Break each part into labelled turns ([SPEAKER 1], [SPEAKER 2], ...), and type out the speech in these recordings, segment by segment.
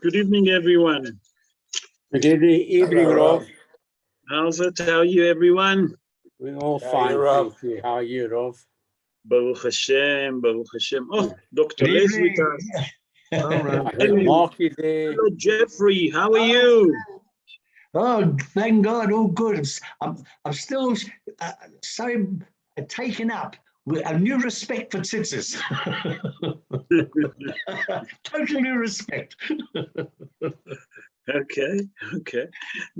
[SPEAKER 1] Good evening, everyone.
[SPEAKER 2] Good evening, Rav.
[SPEAKER 1] How's it? How are you, everyone?
[SPEAKER 2] We're all fine, thank you. How are you, Rav?
[SPEAKER 1] Baruch Hashem, Baruch Hashem. Oh, Dr. Les with us.
[SPEAKER 2] All right.
[SPEAKER 1] Hello.
[SPEAKER 2] Mark is there.
[SPEAKER 1] Hello, Jeffrey. How are you?
[SPEAKER 3] Oh, thank God, all good. I'm still so taken up with a new respect for tzitzis. Total new respect.
[SPEAKER 1] Okay.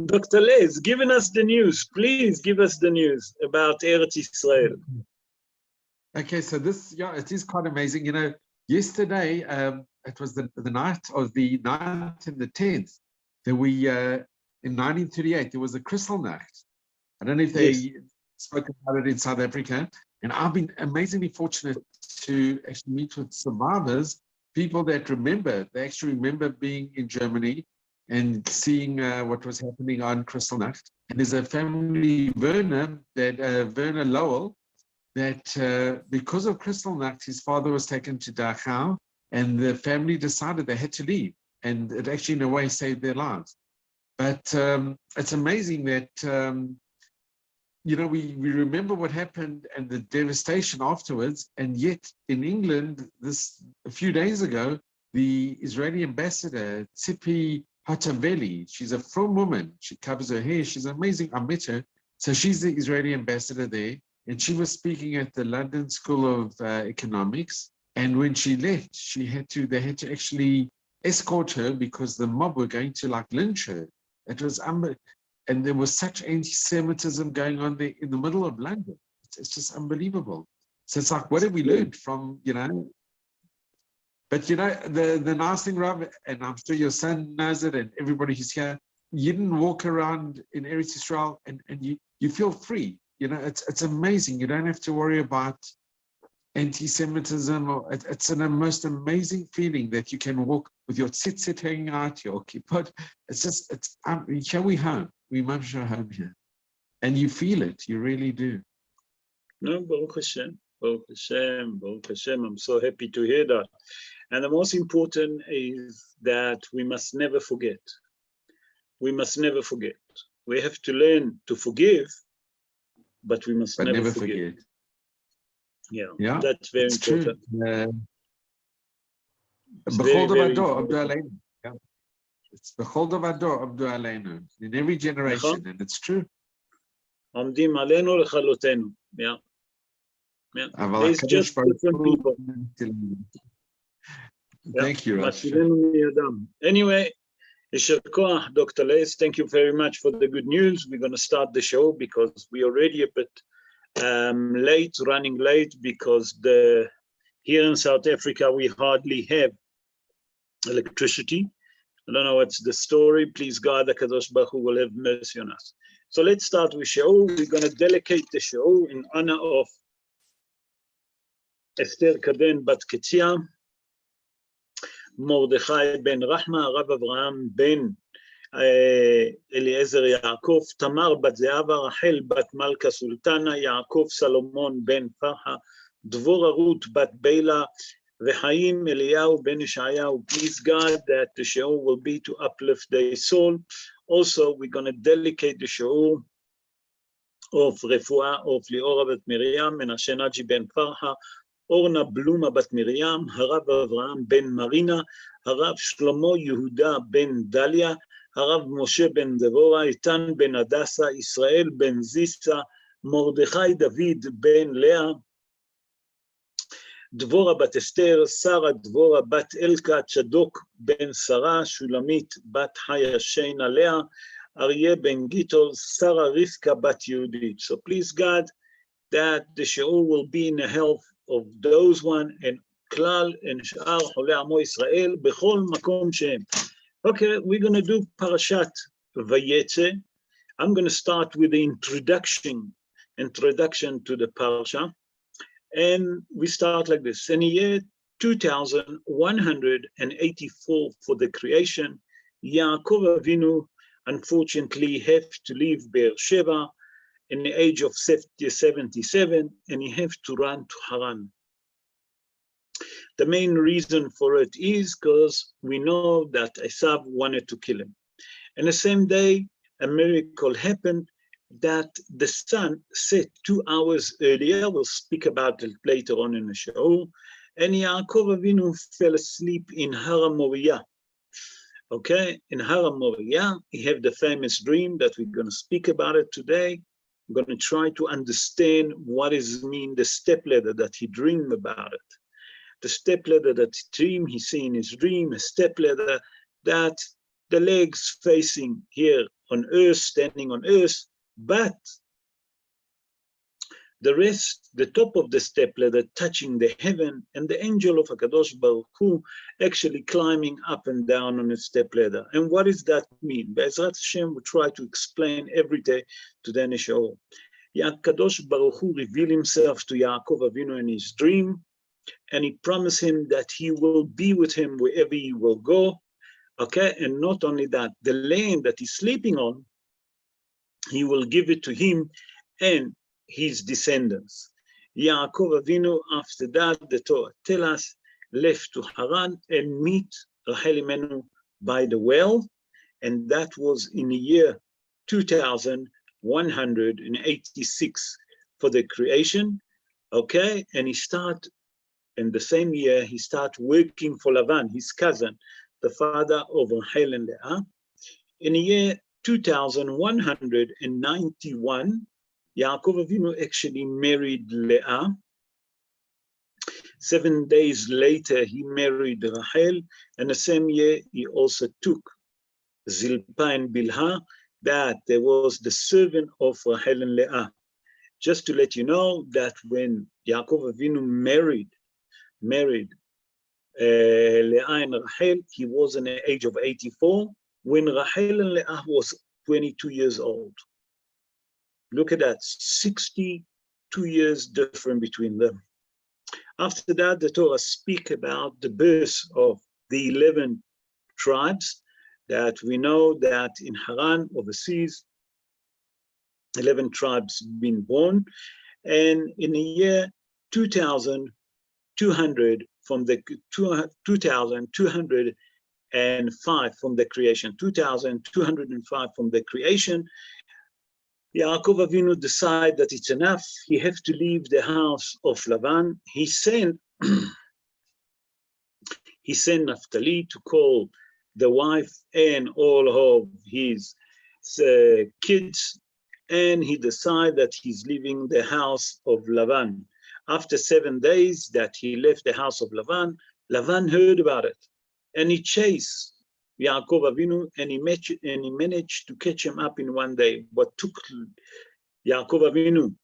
[SPEAKER 1] Dr. Les, giving us the news. Please give us the news about Eretz Israel.
[SPEAKER 4] Okay, so this, it is quite amazing. You know, yesterday, it was the night of the 9th and the 10th that we, in 1938, there was a Kristallnacht. I don't know if they spoke about it in South Africa. And I've been amazingly fortunate to actually meet with survivors, people that remember, they actually remember being in Germany and seeing what was happening on Kristallnacht. And there's a family, Werner Lowell, that because of Kristallnacht, his father was taken to Dachau, and the family decided they had to leave. And it actually, in a way, saved their lives. But it's amazing that, you know, we remember what happened and the devastation afterwards. And yet in England, a few days ago, the Israeli ambassador, Tzipi Hataveli, she's a from woman. She covers her hair. She's amazing. I met her. So she's the Israeli ambassador there. And she was speaking at the London School of Economics. And when she left, they had to actually escort her because the mob were going to like lynch her. It was and there was such anti-Semitism going on there in the middle of London. It's just unbelievable. So it's like, what have we learned from, you know? But you know, the nice thing, Rob, and I'm sure your son knows it, and everybody who's here, you didn't walk around in Eretz Israel and you feel free. You know, it's amazing. You don't have to worry about anti-Semitism. It's the most amazing feeling that you can walk with your tzitzit hanging out, your kippot. Shall we home? We must show home here. And you feel it, you really do.
[SPEAKER 1] No, Baruch Hashem, Baruch Hashem, Baruch Hashem. I'm so happy to hear that. And the most important is that we must never forget. We must never forget. We have to learn to forgive, but we must never forget. Yeah, that's very important.
[SPEAKER 4] It's bechol davar abdu aleinu in every generation, and it's true.
[SPEAKER 1] Omdim aleinu lechalotenu. Yeah. It's just different people.
[SPEAKER 4] Thank you, Rosh.
[SPEAKER 1] Anyway, Yisher Koach, Dr. Les, thank you very much for the good news. We're going to start the show because we're already a bit running late, because here in South Africa we hardly have electricity. I don't know what's the story. Please God, the Kadosh Baruch Hu will have mercy on us. So let's start with show. We're going to dedicate the show in honor of Esther Kaden Bat Ketzia, Mordechai ben Rahma, Rav Avraham ben Eliezer Yaakov, Tamar bat Zeava, Rachel bat Malka Sultana, Yaakov Salomon ben Farha, Dvorah Ruth bat Bela, Vechaim Eliyahu ben Ishayahu. Please God that the show will be to uplift their soul. Also, we're going to dedicate the show of Refuah of Liora bat Miriam, Menashe Naji ben Farha, Orna Bluma bat Miriam, Harav Avraham ben Marina, Harav Shlomo Yehuda ben Dalia, Harav Moshe ben Devorah, Itan ben Adasa, Israel ben Zisa, Mordechai David ben Leah, Dvorah bat Esther, Sarah Dvorah bat Elka, Chadok ben Sarah, Shulamit bat Haya Sheina Leah, Aryeh ben Gitol, Sarah Rivka bat Yehudit. So please God that the show will be in the health of those one and Klal and Sha'ar Holei Amo Israel bechol makom shehem. Okay, we're going to do Parashat Vayeitzei. I'm going to start with the introduction to the Parasha. And we start like this. In the year 2184 for the creation, Yaakov Avinu unfortunately have to leave Beersheba in the age of 77, and he have to run to Haran. The main reason for it is because we know that Esav wanted to kill him. And the same day, a miracle happened that the sun set 2 hours earlier. We'll speak about it later on in the show. And Yaakov Avinu fell asleep in Har Moriah. Okay, in Har Moriah, he had the famous dream that we're going to speak about it today. I'm going to try to understand what is mean the stepladder that he dreamed about it. The stepladder that he see in his dream, a stepladder that the legs facing here on earth, standing on earth, but the rest, the top of the stepladder touching the heaven, and the angel of HaKadosh Baruch Hu actually climbing up and down on the stepladder. And what does that mean? Be'ezrat Hashem, we try to explain every day to the Neshama. HaKadosh Baruch Hu revealed himself to Yaakov Avinu in his dream, and he promised him that he will be with him wherever he will go. Okay, and not only that, the land that he's sleeping on, he will give it to him and his descendants. Yaakov Avinu, after that, the Torah tells us, left to Haran and meet Rachel Imenu by the well, and that was in the year 2186 for the creation. Okay, and he started, in the same year, he started working for Lavan, his cousin, the father of Rachel and Leah. In the year 2191, Yaakov Avinu actually married Leah. 7 days later, he married Rachel, and the same year, he also took Zilpah and Bilhah, that there was the servant of Rachel and Leah. Just to let you know that when Yaakov Avinu married Leah and Rachel, he was in the age of 84, when Rachel and Leah was 22 years old. Look at that, 62 years different between them. After that, the Torah speak about the birth of the 11 tribes that we know that in Haran, overseas, 11 tribes been born. And in the year 2200, from the 2205 from the creation, 2205 from the creation, Yaakov Avinu decided that it's enough. He has to leave the house of Lavan. He sent Naphtali to call the wife and all of his kids, and he decided that he's leaving the house of Lavan. After 7 days that he left the house of Lavan, Lavan heard about it, and he chased Yaakov Avinu, and he managed to catch him up in 1 day. What took Yaakov Avinu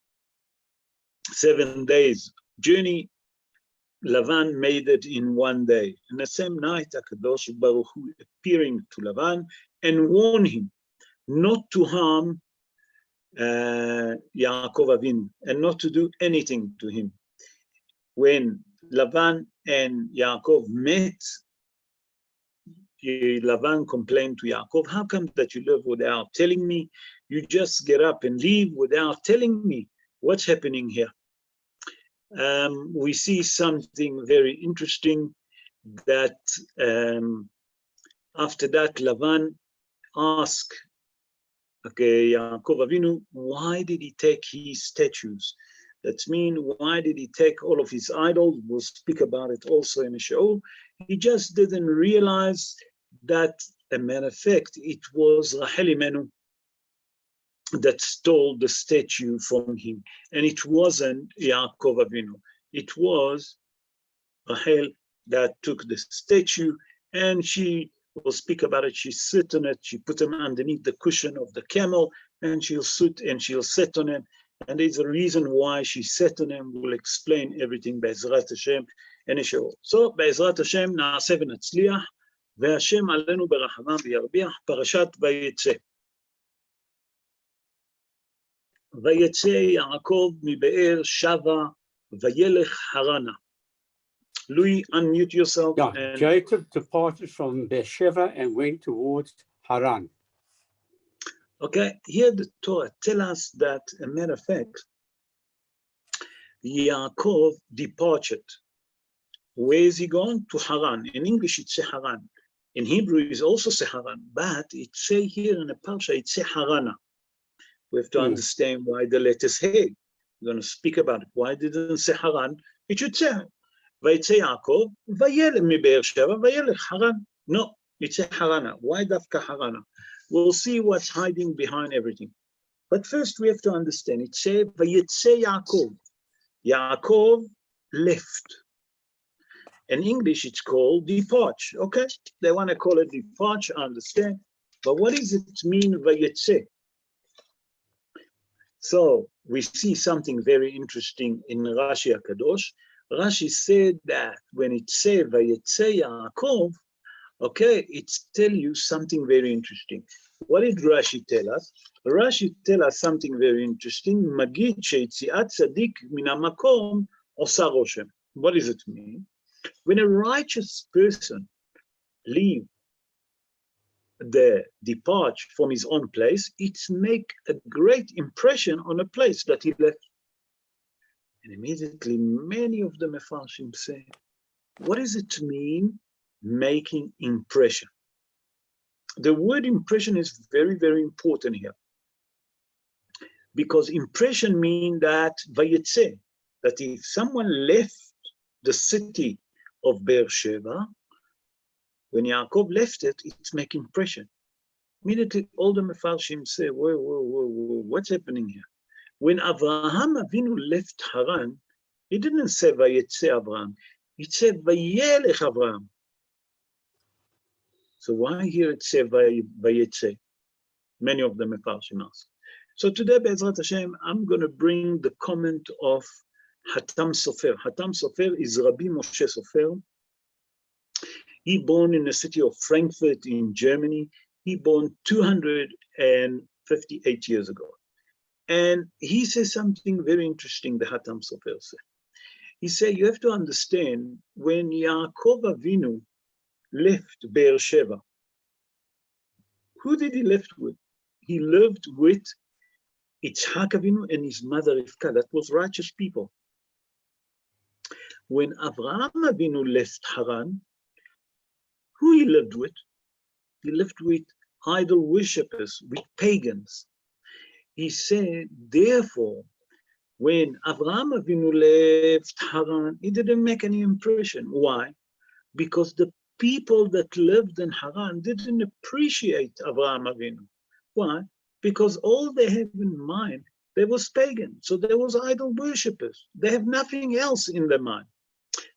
[SPEAKER 1] 7 days journey, Lavan made it in 1 day. And the same night, HaKadosh Baruch Hu appearing to Lavan and warned him not to harm Yaakov Avinu and not to do anything to him. When Lavan and Yaakov met, Lavan complained to Yaakov, how come that you live without telling me? You just get up and leave without telling me what's happening here. We see something very interesting that after that, Lavan asked Yaakov Avinu, why did he take his statues? That means, why did he take all of his idols? We'll speak about it also in the show. He just didn't realize that, as a matter of fact, it was Rachel Imenu that stole the statue from him. And it wasn't Yaakov Avinu. It was Rachel that took the statue, and she will speak about it. She sit on it, she put him underneath the cushion of the camel, and she'll sit on him. And there's a reason why she sat on him. We'll explain everything Be'ezrat Hashem in a show. So, Be'ezrat Hashem, na'aseh v'natzliach, ve'Hashem alenu berachamav v'yarbiach, Parashat Vayeitzei. Vayeitzei Yaakov mibe'er shava vayelech harana. Louis, unmute yourself.
[SPEAKER 2] Yeah, and Jacob departed from Beersheba and went towards Haran.
[SPEAKER 1] Okay, here the Torah tells us that, as a matter of fact, Yaakov departed Where is he gone? To Haran. In English, it's Haran. In Hebrew, it's also Haran, but it's say here in the Parsha, it's Harana. We have to understand why the letters Hey. We're going to speak about it. Why didn't it say Haran? It should say Vayeitzei Yaakov, Vayelech mi Be'er Sheva, Vayelech Haran. No, it's Harana. Why Dafka Harana? We'll see what's hiding behind everything. But first we have to understand, it says Vayeitzei Yaakov. Yaakov left. In English, it's called departure. Okay, they want to call it departure, I understand. But what does it mean, Vayeitzei? So we see something very interesting in Rashi HaKadosh. Rashi said that when it says Vayeitzei Yaakov, okay, it's tell you something very interesting. What did Rashi tell us? Rashi tell us something very interesting. Magid she'yitziat tzadik min hamakom osa roshem. What does it mean? When a righteous person leave the departure from his own place, it make a great impression on a place that he left. And immediately many of the Mefarshim say, what does it mean, making impression? The word impression is very, very important here. Because impression means that Vayeitzei, that if someone left the city of Be'er Sheva, when Yaakov left it, it's making impression. Immediately all the Mefarshim say, whoa, what's happening here? When Avraham Avinu left Haran, he didn't say Vayeitzei Avraham, he said Vayelech Avraham. So why here it says Vayeitzei? Many of the Mefarshim ask. So today, Be'ezrat Hashem, I'm going to bring the comment of Hatam Sofer. Hatam Sofer is Rabbi Moshe Sofer. He born in the city of Frankfurt in Germany. He born 258 years ago. And he says something very interesting, the Hatam Sofer said. He said, you have to understand, when Yaakov Avinu left Be'er Sheva, who did he left with? He lived with Yitzhak Avinu and his mother Rivka. That was righteous people. When Avraham Avinu left Haran, who he lived with? He lived with idol worshippers, with pagans. He said, therefore, when Avraham Avinu left Haran, it didn't make any impression. Why? Because the people that lived in Haran didn't appreciate Avraham Avinu. Why? Because all they have in mind, they was pagan. So there was idol worshippers. They have nothing else in their mind.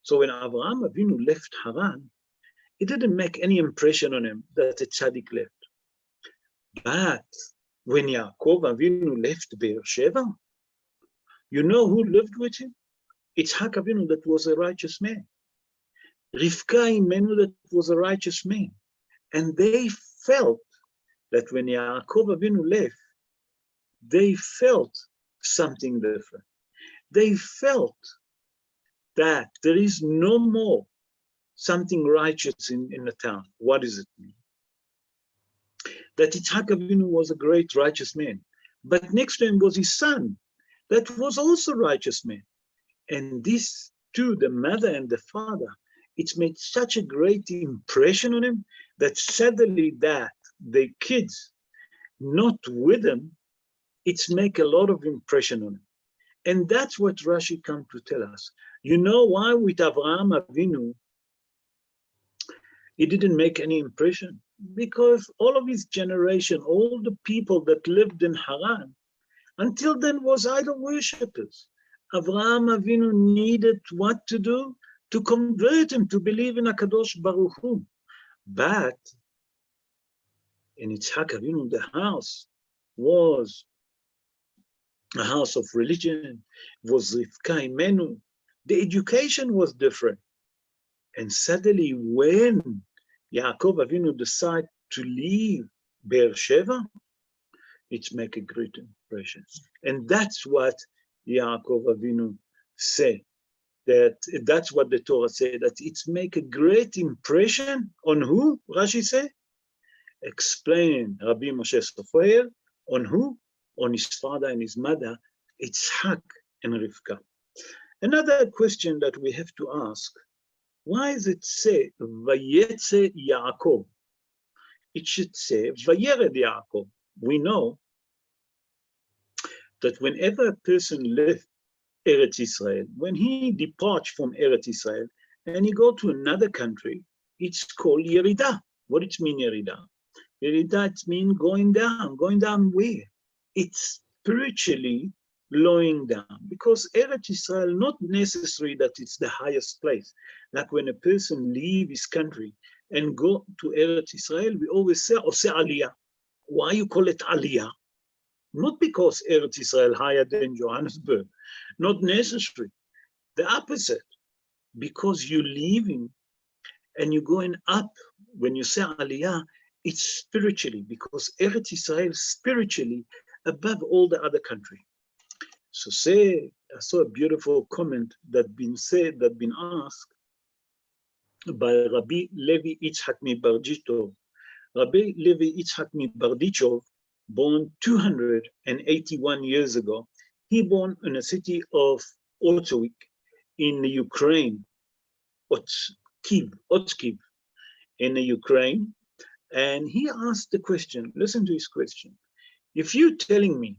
[SPEAKER 1] So when Avraham Avinu left Haran, it didn't make any impression on him that a tzaddik left. But when Yaakov Avinu left Be'er Sheva, you know who lived with him? Yitzhak Avinu, that was a righteous man. Rivka Imenu, that was a righteous man. And they felt that when Yaakov Avinu left, they felt something different. They felt that there is no more something righteous in the town. What does it mean? That Yitzhak Avinu was a great righteous man, but next to him was his son, that was also a righteous man. And these two, the mother and the father, it's made such a great impression on him that suddenly that the kids not with him, it's make a lot of impression on him. And that's what Rashi come to tell us. You know why with Avraham Avinu, it didn't make any impression? Because all of his generation, all the people that lived in Haran, until then was idol worshippers. Avraham Avinu needed what to do? To convert him to believe in HaKadosh Baruch Hu. But in Yitzhak Avinu, the house was a house of religion, was Rivka Imenu. The education was different. And suddenly when Yaakov Avinu decided to leave Be'er Sheva, it make a great impression. And that's what Yaakov Avinu said. That's what the Torah said, that it's make a great impression on who? Rashi said, explain Rabbi Moshe Sofer, on who? On his father and his mother, Yitzhak and Rivka. Another question that we have to ask, Why does it say Vayeitzei Yaakov? It should say Vayered Yaakov. We know that whenever a person left Eretz Israel, when he departs from Eretz Israel and he go to another country, it's called Yerida. What does it mean, Yerida? Yerida, it means going down. Going down where? It's spiritually lowering down, because Eretz Israel, not necessary that it's the highest place. Like when a person leave his country and go to Eretz Israel, we always say, Oseh Aliyah. Why you call it Aliyah? Not because Eretz Israel higher than Johannesburg, not necessary. The opposite, because you're leaving and you're going up. When you say Aliyah, it's spiritually, because Eretz Israel spiritually above all the other country. So say, I saw a beautiful comment that been asked by Rabbi Levy Barditchov. Rabbi Levy Barditchov, born 281 years ago. He born in a city of Otsowik in the Ukraine, Otskiv in the Ukraine. And he asked the question, listen to his question. If you're telling me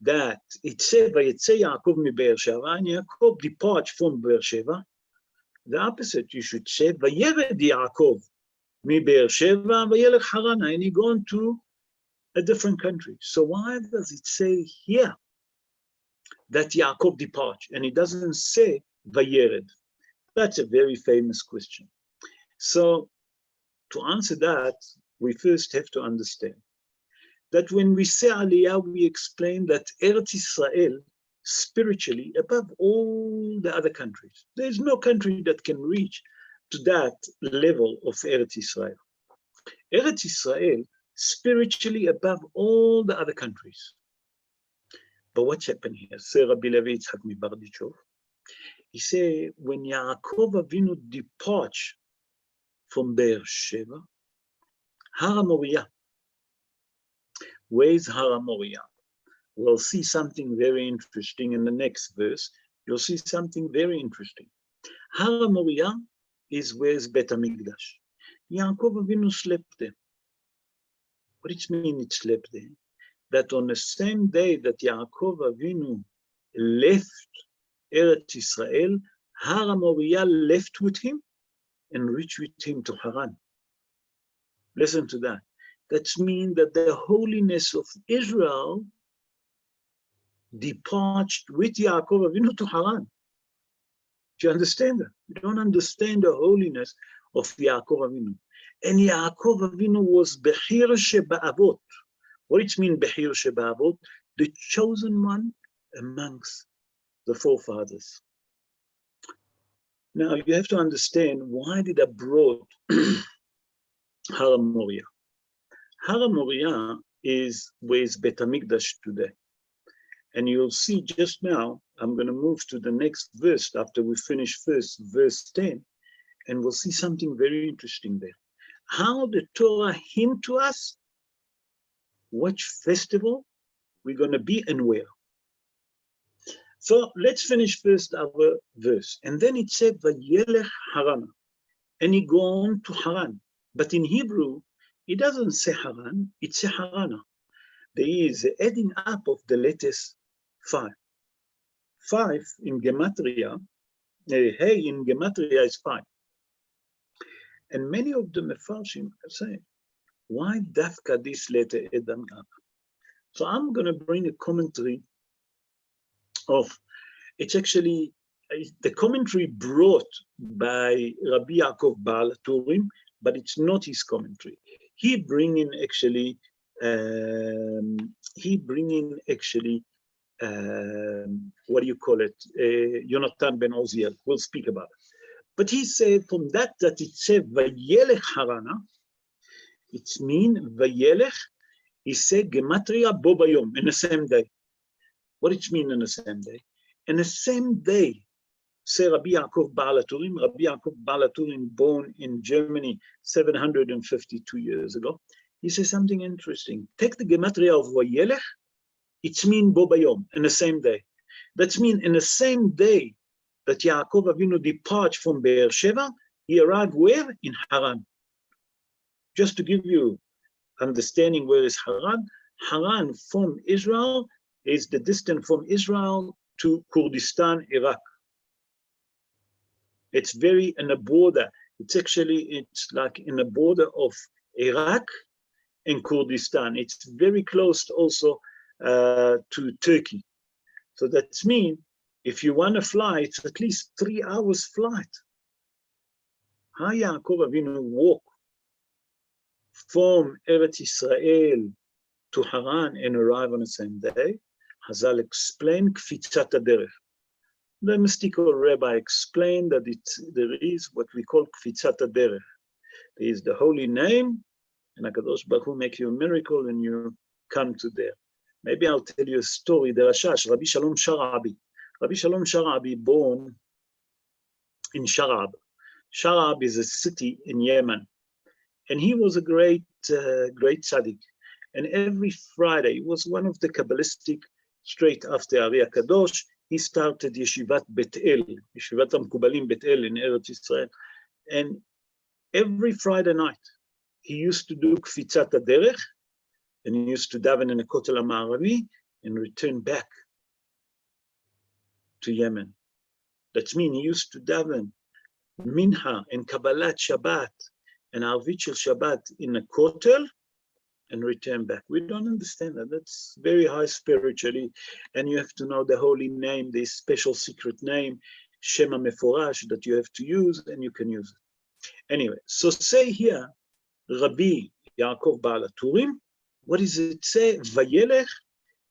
[SPEAKER 1] that it said Vayeitzei Yaakov mi Be'er Sheva, and Yaakov departs from Be'er Sheva, the opposite, you should say Vayered Yaakov mi Be'er Sheva vayelech Harana, and he gone to a different country. So why does it say here that Yaakov departs, and it doesn't say Vayered? That's a very famous question. So to answer that, we first have to understand that when we say Aliyah, we explain that Eretz Israel spiritually above all the other countries. There's no country that can reach to that level of Eretz Israel. Eretz Israel spiritually above all the other countries. But what's happened here? Say Rabbi Levy Barditchov. He said, when Yaakov Avinu departs from Be'er Sheva, Har HaMoriah. Where's Har HaMoriah? We'll see something very interesting in the next verse. You'll see something very interesting. Har HaMoriah is where's Bet HaMikdash. Yaakov Avinu slept there. What does it mean it slept there? That on the same day that Yaakov Avinu left Eretz Israel, Har HaMoriah left with him and reached with him to Haran. Listen to that. That means that the holiness of Israel departed with Yaakov Avinu to Haran. Do you understand that? You don't understand the holiness of Yaakov Avinu. And Yaakov Avinu was Behir Sheba'avot. What does it mean, Behir Sheba'avot? The chosen one amongst the forefathers. Now you have to understand, why did I brought Har HaMoriah? Har HaMoriah is where's Bet HaMikdash today. And you'll see just now, I'm going to move to the next verse after we finish first verse 10, and we'll see something very interesting there. How the Torah hint to us which festival we're going to be and where. So let's finish first our verse. And then it said, Vayelech Harana, and he gone to Haran. But in Hebrew, it doesn't say Haran, it says Harana. There is the adding up of the letters 5. 5 in Gematria, Hey in Gematria is 5. And many of the Mefarshim say, why Dafka this letter adding up? So I'm going to bring a commentary of, it's actually the commentary brought by Rabbi Yaakov Baal Turim, but it's not his commentary. He bringing actually, what do you call it? Yonatan ben Oziel, we'll speak about it. But he said from that it said Vayelech Harana, it's mean Vayelech, he said Gematria Bo Bayom, in the same day. What does it mean in the same day? In the same day, say Rabbi Yaakov Baal Turim. Rabbi Yaakov Baal Turim, born in Germany 752 years ago. He says something interesting. Take the Gematria of Vayelech, it's mean Bo Bayom, in the same day. That's mean in the same day that Yaakov Avinu departs from Be'er Sheva, He arrived where? In Haran. Just to give you understanding where is Haran. Haran from Israel is the distance from Israel to Kurdistan, Iraq. It's very in the border. It's like in the border of Iraq and Kurdistan. It's very close also to Turkey. So that means if you want to fly, it's at least 3 hours flight. How Yaakov Avinu walk from Eretz Israel to Haran and arrive on the same day? Hazal explained Kfitzat HaDerech. The mystical rabbi explained that there is what we call Kfitzat HaDerech. There is the holy name, and HaKadosh Baruch Hu make you a miracle and you come to there. Maybe I'll tell you a story. The Rashash, Rabbi Shalom Sharabi. Rabbi Shalom Sharabi born in Sharab. Sharab is a city in Yemen. And he was a great tzaddik. And every Friday, he was one of the Kabbalistic, straight after Ari HaKadosh, he started Yeshivat Bet El, Yeshivat HaMkubalim Bet El in Eretz Israel. And every Friday night, he used to do Kfitzat HaDerech, and he used to daven in the Kotel HaMa'aravi and return back to Yemen. That means he used to daven Minha and Kabbalat Shabbat and Arvit Shel Shabbat in a Kotel and return back. We don't understand that. That's very high spiritually. And you have to know the holy name, the special secret name, Shema Meforash, that you have to use, and you can use it. Anyway, so say here, Rabbi Yaakov Baal HaTurim, what does it say? Vayelech,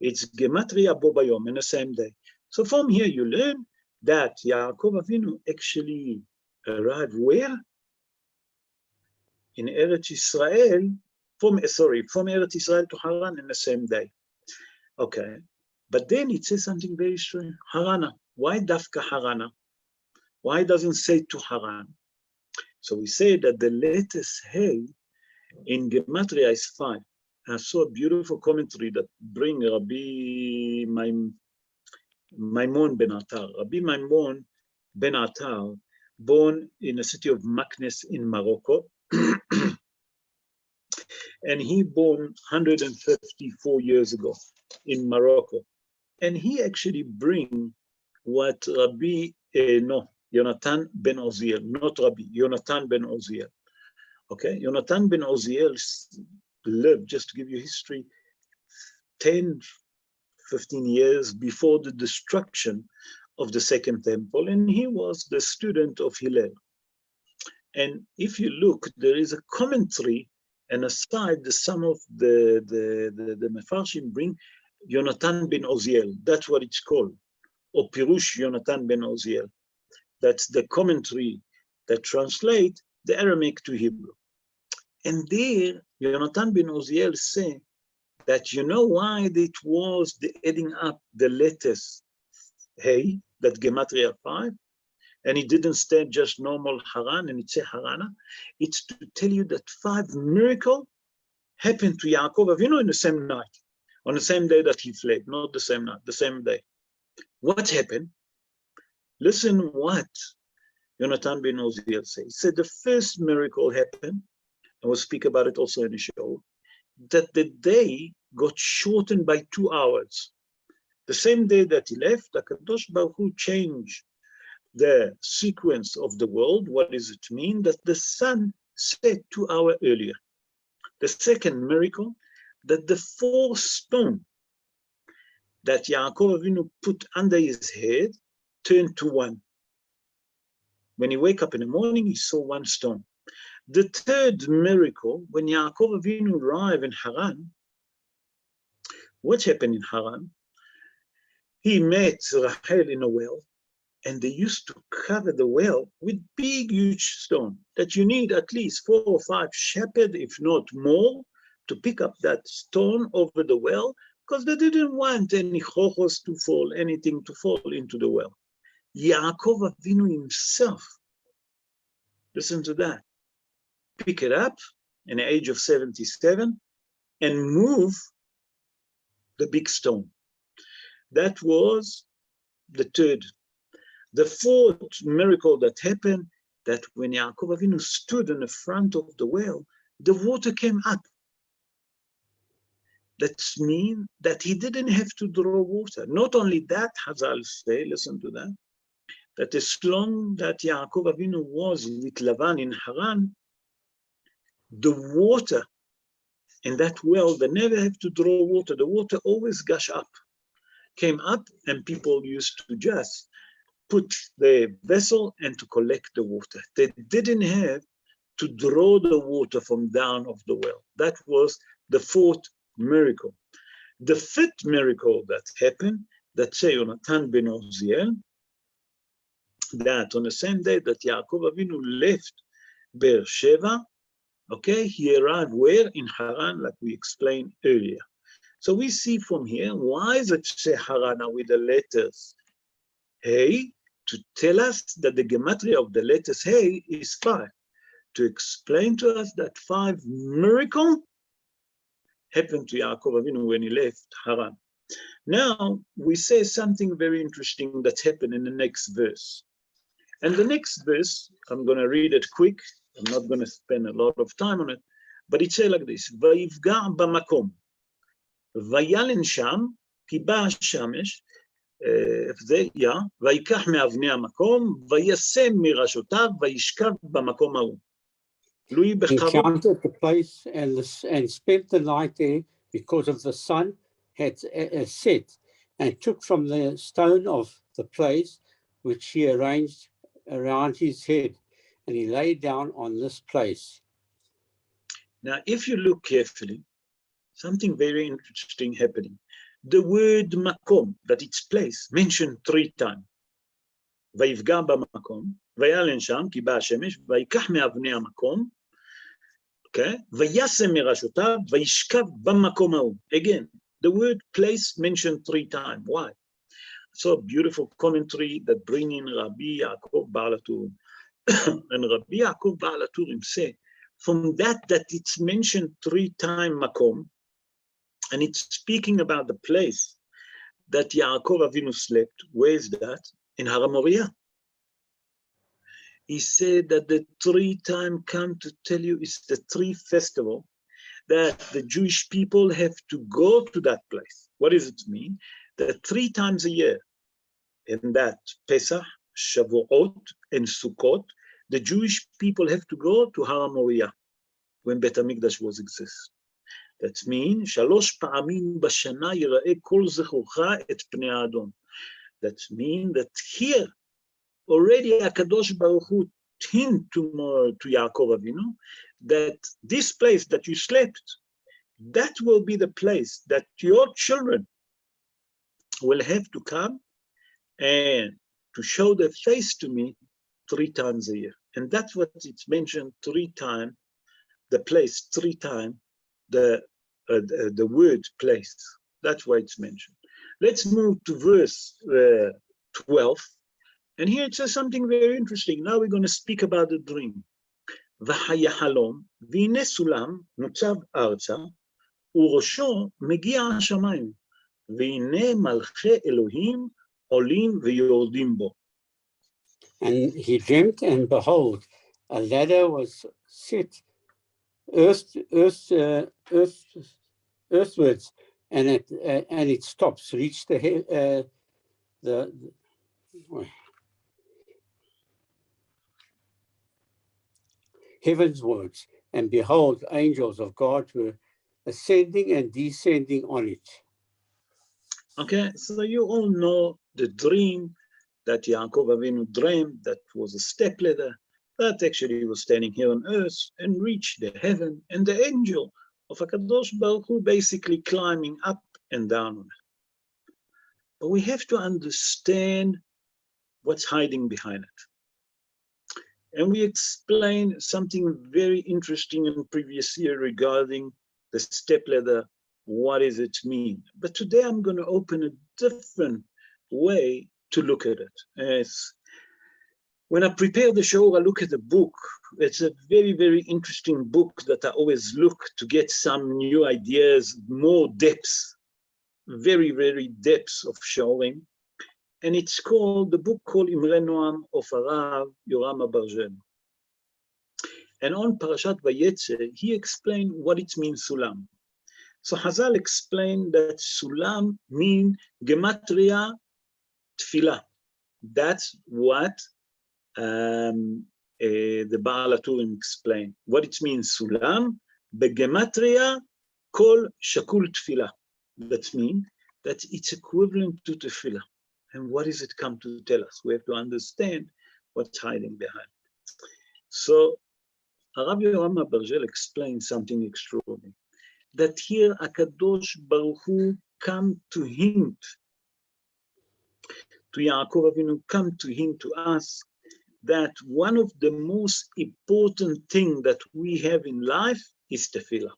[SPEAKER 1] it's Gematria Bo Bayom, in the same day. So from here you learn that Yaakov Avinu actually arrived where? In Eretz Israel, from Eretz Israel to Haran in the same day. Okay, but then it says something very strange. Harana. Why Dafka Harana? Why doesn't say to Haran? So we say that the latest Hey in Gematria is 5. I saw a beautiful commentary that bring Rabbi Maimon ben Atar. Rabbi Maimon ben Atar, born in the city of Maknes in Morocco. And he born 154 years ago in Morocco. And he actually bring what Yonatan ben Oziel, not Rabbi, Yonatan ben Oziel. Okay, Yonatan ben Oziel lived, just to give you history, 10, 15 years before the destruction of the Second Temple, and he was the student of Hillel. And if you look, there is a commentary, and aside some of the Mefarshim bring Yonatan ben Oziel. That's what it's called, or Pirush Yonatan ben Oziel. That's the commentary that translate the Aramaic to Hebrew. And there, Yonatan ben Oziel say that you know why it was the adding up the letters Hey, that Gematria 5, and it didn't stand just normal Haran, and it said Harana. It's to tell you that 5 miracles happened to Yaakov Avinu in the same night, on the same day that he fled, not the same night, the same day. What happened? Listen what Yonatan ben Oziel says. He said the first miracle happened, and we'll speak about it also in the show, that the day got shortened by 2 hours. The same day that he left, HaKadosh Baruch Hu changed the sequence of the world. What does it mean? That the sun set 2 hours earlier. The second miracle, that the 4 stones that Yaakov Avinu put under his head turned to 1. When he wake up in the morning, he saw 1 stone. The third miracle, when Yaakov Avinu arrived in Haran, what happened in Haran? He met Rachel in a well, and they used to cover the well with big, huge stone that you need at least 4 or 5 shepherds, if not more, to pick up that stone over the well, because they didn't want any chochos to fall, anything to fall into the well. Yaakov Avinu himself, listen to that, pick it up in the age of 77 and move the big stone. That was the third. The fourth miracle that happened, that when Yaakov Avinu stood in the front of the well, the water came up. That means that he didn't have to draw water. Not only that, Hazal say, listen to that, that as long that Yaakov Avinu was with Lavan in Haran, the water in that well, they never have to draw water. The water always gush up, came up, and people used to just put the vessel and to collect the water. They didn't have to draw the water from down of the well. That was the fourth miracle. The fifth miracle that happened, that say Yonatan ben Oziel, that on the same day that Yaakov Avinu left Beersheba, okay, he arrived where? In Haran, like we explained earlier. So we see from here, why is it say Haran with the letters Hey? To tell us that the gematria of the letters Hey is 5. To explain to us that 5 miracles happened to Yaakov Avinu when he left Haran. Now, we say something very interesting that happened in the next verse. And the next verse, I'm going to read it quick. I'm not going to spend a lot of time on it, but it says like this, ויפגע במקום, וילן שם, כי בא השמש, ויקח מאבני המקום, וישם מראשותיו, וישכב במקום ההוא.
[SPEAKER 2] He encountered the place and spent the night there because of the sun had set, and took from the stone of the place which he arranged around his head, and he lay down on this place.
[SPEAKER 1] Now, if you look carefully, something very interesting happening. The word makom, that its place, mentioned 3 times. ויפגע במקום, וילן שם, כי בא השמש, ויקח מאבני המקום, okay, וישם מראשותיו, וישכב במקום ההוא. Again, the word place mentioned 3 times. Why? So a beautiful commentary that bring in Rabbi Yaakov Baal HaTurim. And Rabbi Yaakov Baal HaTurim say, from that it's mentioned 3 times makom, and it's speaking about the place that Yaakov Avinu slept. Where is that? In Har HaMoriah. He said that the 3 times come to tell you it's the 3 festival that the Jewish people have to go to that place. What does it mean? That 3 times a year, in that Pesach, Shavuot, and Sukkot, the Jewish people have to go to Har HaMoriah when Bet HaMikdash was exist. That means, 3 פעמים בשנה יראה כל זכורך את פני האדון. That means that here, already HaKadosh Baruch Hu hint to Yaakov Avinu that this place that you slept, that will be the place that your children will have to come and to show their face to me 3 times a year. And that's what it's mentioned 3 times, the place 3 times, the word place. That's why it's mentioned. Let's move to verse 12. And here it says something very interesting. Now we're going to speak about the dream. והיה חלום, והנה סולם נוצב ארצה, וראשו מגיע השמיים, והנה מלכי אלוהים עולים ויורדים bו.
[SPEAKER 2] And he dreamt, and behold, a ladder was set earthwards, and its tops reached the heavenswards, and behold, angels of God were ascending and descending on it.
[SPEAKER 1] Okay, so you all know the dream that Yaakov Avinu dreamed, that was a stepladder that actually was standing here on earth and reached the heaven, and the angel of HaKadosh Baruch Hu basically climbing up and down on it. But we have to understand what's hiding behind it. And we explained something very interesting in the previous year regarding the stepladder. What does it mean? But today I'm going to open a different way to look at it. When I prepare the show, I look at the book. It's a very, very interesting book that I always look to get some new ideas, more depths, very, very depths of showing. And it's called, the book called Imre Noam of Arav Yoram Abarzel. And on Parashat Vayeitzei, he explained what it means Sulam. So Hazal explained that Sulam means Gematria Tfilah. That's what the Baal HaTurim explained. What it means Sulam, Begematria Kol Shakul Tfilah. That means that it's equivalent to Tefillah. And what does it come to tell us? We have to understand what's hiding behind. So Rabbi Yoram Abargel explained something extraordinary. That here HaKadosh Baruch Hu come to hint, to Yaakov Avinu, come to hint to us that one of the most important things that we have in life is tefillah.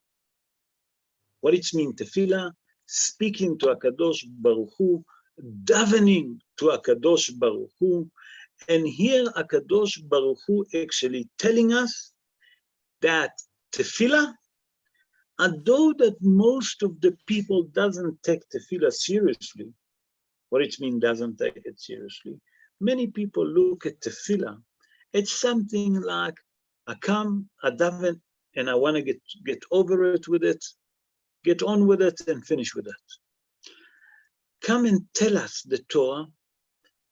[SPEAKER 1] What it means tefillah? Speaking to HaKadosh Baruch Hu, davening to HaKadosh Baruch Hu, and here HaKadosh Baruch Hu actually telling us that tefillah, although that most of the people doesn't take tefillah seriously, what it means doesn't take it seriously, many people look at tefillah, it's something like, I come, I daven, and I want to get over it with it, get on with it, and finish with it. Come and tell us the Torah,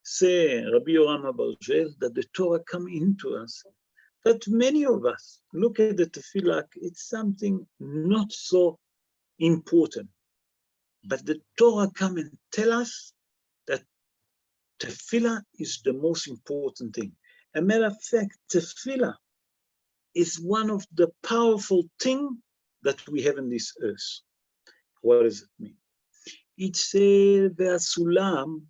[SPEAKER 1] say Rabbi Yoram Abargel, that the Torah come into us, that many of us look at the tefillah like it's something not so important. But the Torah come and tell us that tefillah is the most important thing. As a matter of fact, tefillah is one of the powerful things that we have in this earth. What does it mean? It says, "Ve'asulam,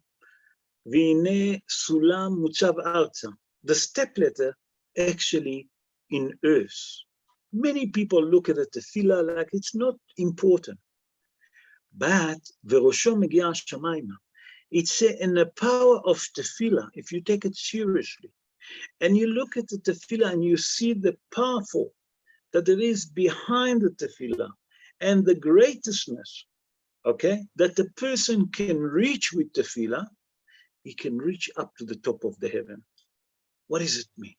[SPEAKER 1] v'ine sulam mutzav arza." The step letter actually in earth. Many people look at the tefillah like it's not important. But v'rosho megia shamayma. It's in the power of tefillah, if you take it seriously, and you look at the tefillah and you see the powerful that there is behind the tefillah and the greatness, okay, that the person can reach with tefillah, he can reach up to the top of the heaven. What does it mean?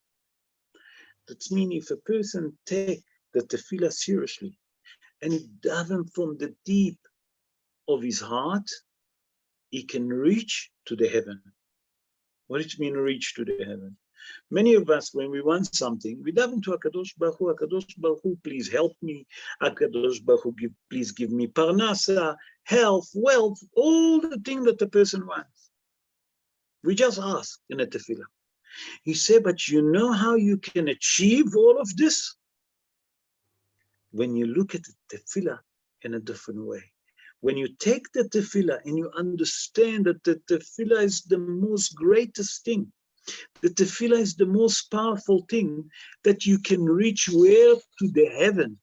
[SPEAKER 1] That means if a person take the tefillah seriously and he daven from the deep of his heart, he can reach to the heaven. What does it mean, reach to the heaven? Many of us, when we want something, we daven to HaKadosh Baruch Hu, please help me. HaKadosh Baruch Hu, please give me parnasa, health, wealth, all the things that the person wants. We just ask in a tefillah. He said, but you know how you can achieve all of this? When you look at the tefillah in a different way. When you take the tefillah and you understand that the tefillah is the most greatest thing, the tefillah is the most powerful thing, that you can reach where? To the heaven.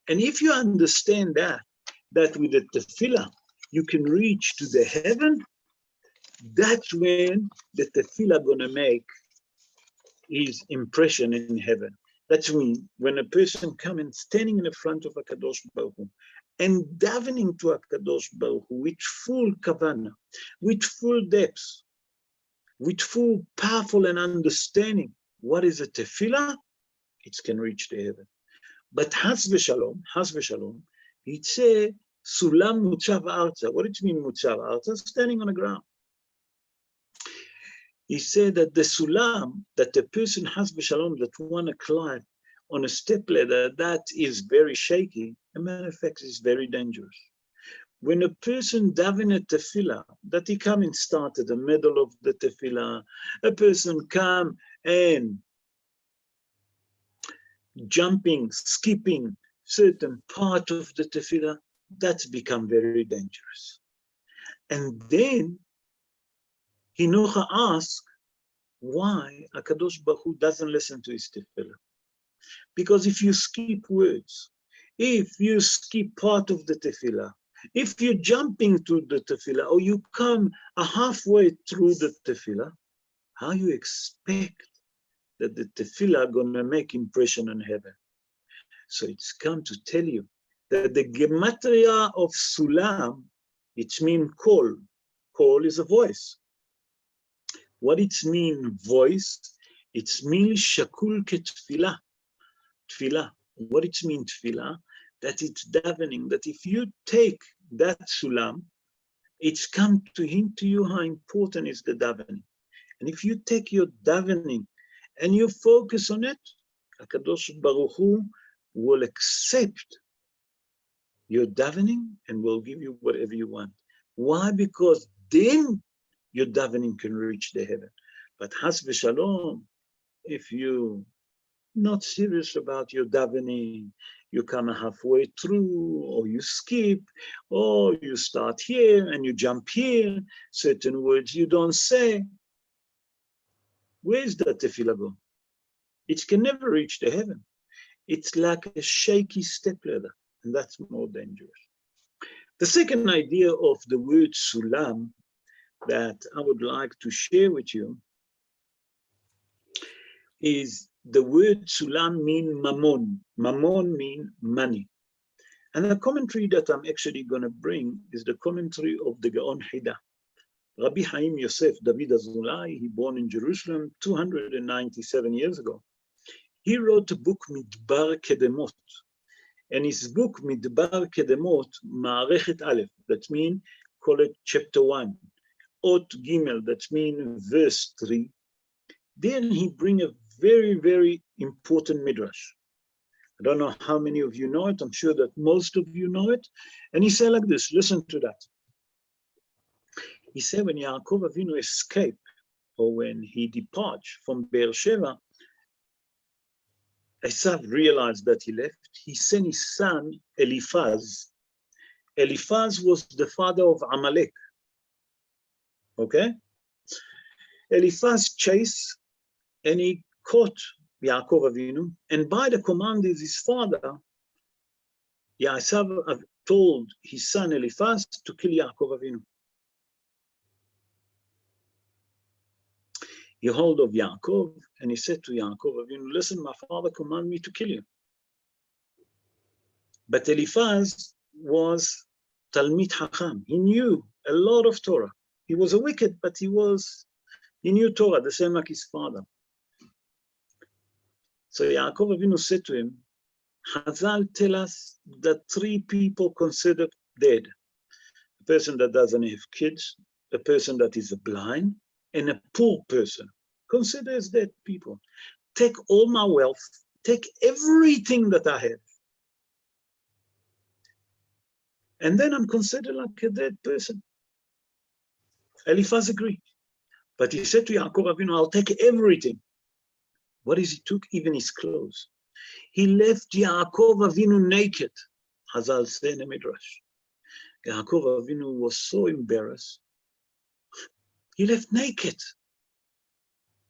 [SPEAKER 1] And if you understand that with the tefillah, you can reach to the heaven, that's when the tefillah gonna make his impression in heaven. That's when a person comes and standing in the front of HaKadosh Baruch Hu, and davening to HaKadosh Baruch Hu with full kavanah, with full depth, with full powerful and understanding, what is a tefillah? It can reach the heaven. But has v'shalom, it says, sulam mutzav arza. What does it mean, mutzav arza? Standing on the ground. He said that the sulam, that the person has v'shalom, that want to climb on a step ladder, that is very shaky. As a matter of fact, it's very dangerous. When a person daven a tefillah, that he come and start at the middle of the tefillah, a person come and jumping, skipping certain part of the tefillah, that's become very dangerous. And then Hinocha asked why HaKadosh Baruch Hu doesn't listen to his tefillah. Because if you skip words, if you skip part of the tefillah, if you're jumping to the tefillah, or you come halfway through the tefillah, how you expect that the tefillah gonna make impression on heaven? So it's come to tell you that the gematria of sulam, it means call. Call is a voice. What it means voice? It means shakul ketfilah. tefillah. What it means, tefillah? That it's davening, that if you take that sulam, it's come to hint to you how important is the davening. And if you take your davening and you focus on it, HaKadosh Baruch Hu will accept your davening and will give you whatever you want. Why? Because then your davening can reach the heaven. But has v'shalom, if you not serious about your davening, you come halfway through, or you skip, or you start here and you jump here, certain words you don't say. Where's that tefillah go? It can never reach the heaven. It's like a shaky stepladder, and that's more dangerous. The second idea of the word sulam that I would like to share with you is the word sulam means mammon. Mammon means money. And the commentary that I'm actually going to bring is the commentary of the Gaon Hida. Rabbi Haim Yosef David Azulai, he born in Jerusalem 297 years ago. He wrote a book, Midbar Kedemot. And his book, Midbar Kedemot, Ma'arechet Aleph, that means, call it chapter 1. Ot Gimel, that means verse 3. Then he bring a very, very important midrash. I don't know how many of you know it. I'm sure that most of you know it. And he said like this, listen to that. He said when Yaakov Avinu escaped, or when he departed from Beersheba, Esav realized that he left. He sent his son Eliphaz. Eliphaz was the father of Amalek. Okay? Eliphaz chased and he caught Yaakov Avinu, and by the command of his father, Esav told his son Eliphaz to kill Yaakov Avinu. He hold of Yaakov and he said to Yaakov Avinu, listen, my father commanded me to kill you. But Eliphaz was Talmid Chacham. He knew a lot of Torah. He was a wicked, but he knew Torah, the same like his father. So Yaakov Avinu said to him, Chazal tell us that 3 people considered dead. A person that doesn't have kids, a person that is blind, and a poor person. Consider as dead people. Take all my wealth, take everything that I have. And then I'm considered like a dead person. Eliphaz agreed. But he said to Yaakov Avinu, I'll take everything. What is he took? Even his clothes. He left Yaakov Avinu naked. Hazal say in the Midrash. Yaakov Avinu was so embarrassed. He left naked.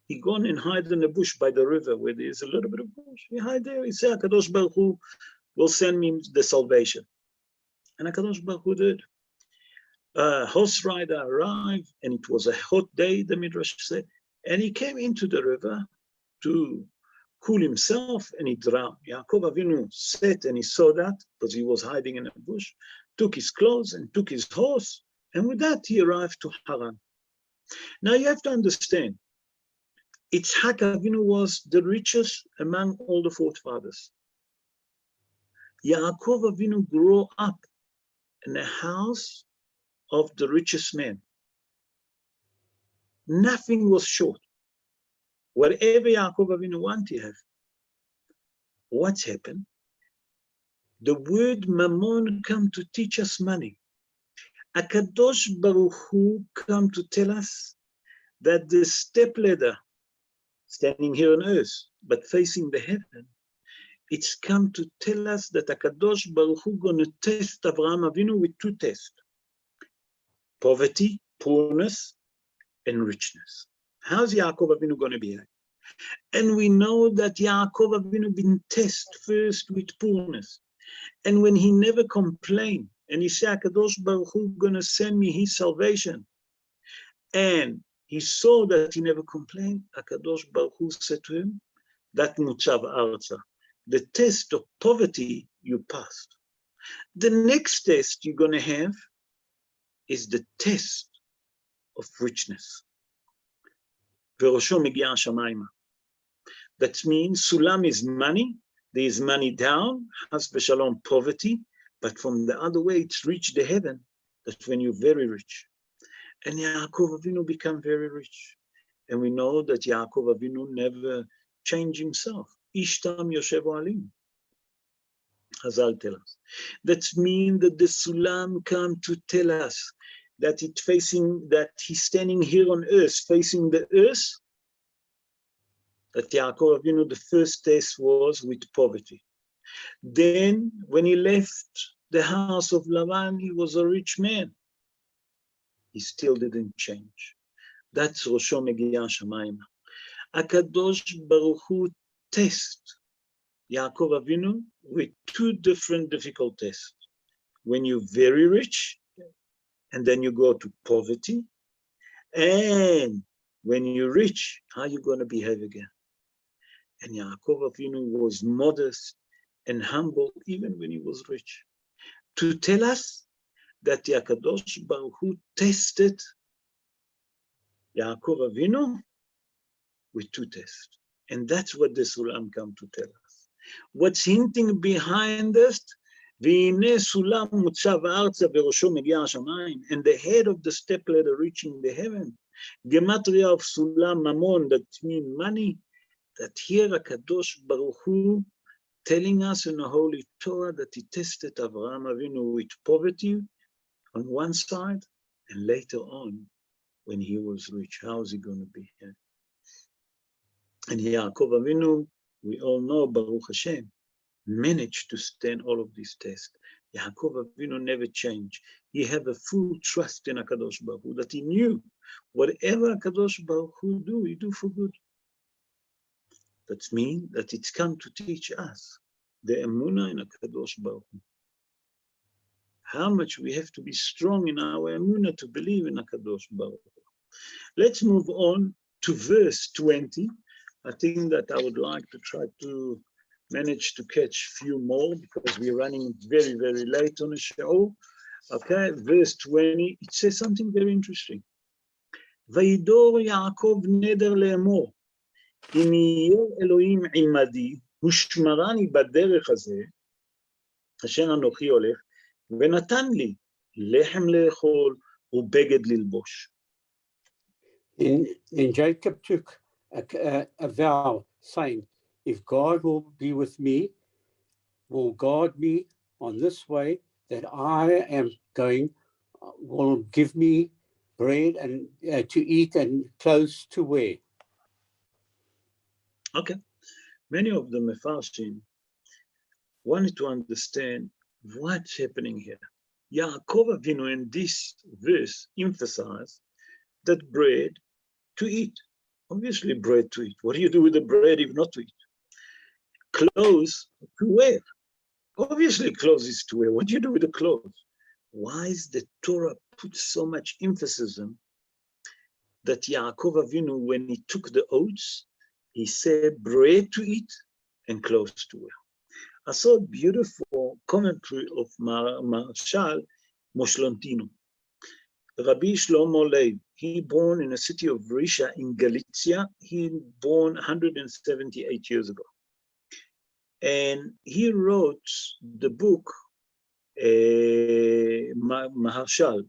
[SPEAKER 1] He gone and hide in a bush by the river where there's a little bit of bush. He hide there. He said, HaKadosh Baruch Hu will send me the salvation. And HaKadosh Baruch Hu did. A horse rider arrived, and it was a hot day, the Midrash said, and he came into the river to cool himself, and he drowned. Yaakov Avinu sat and he saw that, because he was hiding in a bush, took his clothes and took his horse, and with that he arrived to Haran. Now you have to understand, Yitzhak Avinu was the richest among all the forefathers. Yaakov Avinu grew up in a house of the richest man. Nothing was short. Whatever Yaakov Avinu wanted to have. What's happened? The word mammon come to teach us money. HaKadosh Baruch Hu come to tell us that the stepladder, standing here on earth, but facing the heaven, it's come to tell us that HaKadosh Baruch Hu gonna test Avraham Avinu with 2 tests. Poverty, poorness, and richness. How's Yaakov Avinu gonna behave? And we know that Yaakov Avinu been tested first with poorness. And when he never complained, and he said, HaKadosh Baruch Hu gonna send me his salvation. And he saw that he never complained. HaKadosh Baruch Hu said to him, that mutzav arza, the test of poverty you passed. The next test you're gonna have is the test of richness. Verosho megia shamayma. That means sulam is money, There is money down, has v'shalom, poverty, but from the other way, it's reached the heaven. That's when you're very rich. And Yaakov Avinu become very rich. And we know that Yaakov Avinu never changed himself. Ishtam Yoshev Alim. Hazal tell us. That means that the Sulam come to tell us that he's standing here on earth, facing the earth. That Yaakov Avinu, the first test was with poverty. Then, when he left the house of Lavan, he was a rich man. He still didn't change. That's Rosho Megiah Shamayim. Akadosh Baruch Hu test Yaakov Avinu with two different difficult tests. When you're very rich, and then you go to poverty, and when you're rich, how are you going to behave again? And Yaakov Avinu was modest and humble even when he was rich. To tell us that Akadosh Baruch Hu tested Yaakov Avinu with two tests. And that's what the Sulam come to tell us. What's hinting behind us, והנה סולם מוצב ארצה וראשו מגיע השמיים, and the head of the step ladder reaching the heaven. Gematria of Sulam Mammon, that means money, that here HaKadosh Baruch Hu telling us in the Holy Torah that he tested Avraham Avinu with poverty on one side, and later on, when he was rich, how is he going to be here? And Yaakov Avinu, we all know, Baruch Hashem, managed to stand all of these tests. Yaakov Avinu never changed. He had a full trust in HaKadosh Baruch Hu, that he knew whatever HaKadosh Baruch Hu do, he do for good. That means that it's come to teach us the emunah in HaKadosh Baruch Hu. How much we have to be strong in our emunah to believe in HaKadosh Baruch Hu. Let's move on to verse 20. I think that I would like to try to manage to catch a few more because we're running very, very late on the show. Okay, verse 20, it says something very interesting. וידור יעקב נדר לאמור, אם יהיה אלוהים עמדי, ושמרני בדרך הזה, אשר אנוכי הולך, ונתן לי לחם לאכול ובגד ללבוש.
[SPEAKER 2] Then Jacob took a vow, saying, if God will be with me, will guard me on this way that I am going, will give me bread and to eat and clothes to wear.
[SPEAKER 1] Okay. Many of the Mefarshim wanted to understand what's happening here. Yaakov Avinu in this verse emphasized that bread to eat. Obviously bread to eat. What do you do with the bread if not to eat? Clothes to wear. Obviously clothes is to wear. What do you do with the clothes? Why is the Torah put so much emphasis on that Yaakov Avinu, when he took the oaths, he said bread to eat and clothes to wear. I saw a beautiful commentary of Marshal Moslontino. Rabbi Shlomo Levy, he born in a city of Risha in Galicia. He born 178 years ago. And he wrote the book, Marshal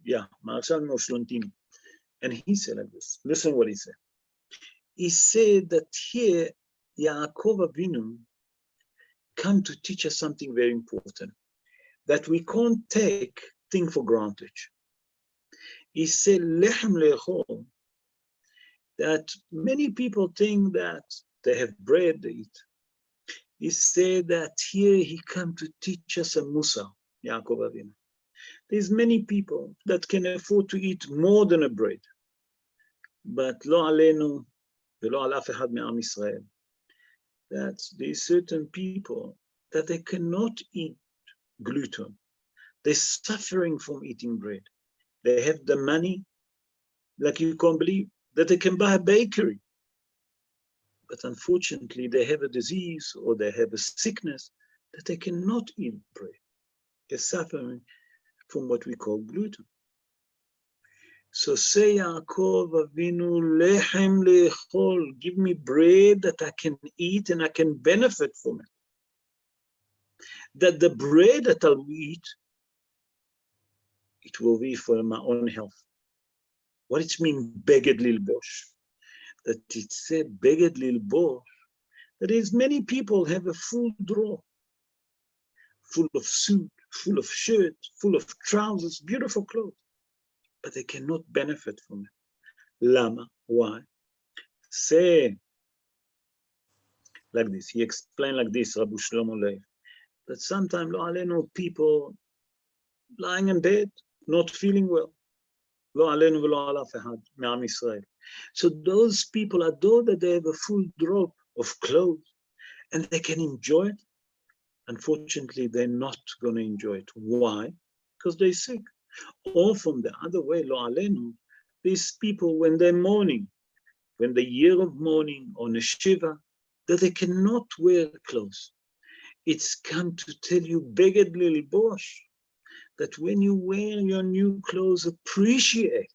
[SPEAKER 1] Moslontino. And he said like this, listen what he said. He said that here, Yaakov Avinu come to teach us something very important, that we can't take things for granted. He said, lechem le'echol, that many people think that they have bread to eat. He said that here he come to teach us a musar, Yaakov Avinu. There's many people that can afford to eat more than a bread, but lo alenu velo al af echad me'am Yisrael. That there's certain people that they cannot eat gluten. They're suffering from eating bread. They have the money, like you can't believe, that they can buy a bakery. But unfortunately, they have a disease or they have a sickness that they cannot eat bread. They're suffering from what we call gluten. So say Yaakov Avinu, lechem le'echol, give me bread that I can eat and I can benefit from it. that the bread that I'll eat, it will be for my own health. What it means, beged lilbosh? That it said beged lilbosh, that is, many people have a full drawer, full of suit, full of shirt, full of trousers, beautiful clothes, but they cannot benefit from it. Lama, why? Say like this, he explained like this, Rabbi Shlomo Lev, that sometimes lo alenu, people lying in bed, not feeling well. Lo alenu v'lo al af ehad me'am Yisrael. So those people, although that they have a full drop of clothes and they can enjoy it, unfortunately, they're not going to enjoy it. Why? Because they're sick. Or from the other way, lo alenu, these people, when they're mourning, when the year of mourning on a shiva, that they cannot wear clothes. It's come to tell you, beged lilbosh, that when you wear your new clothes, appreciate,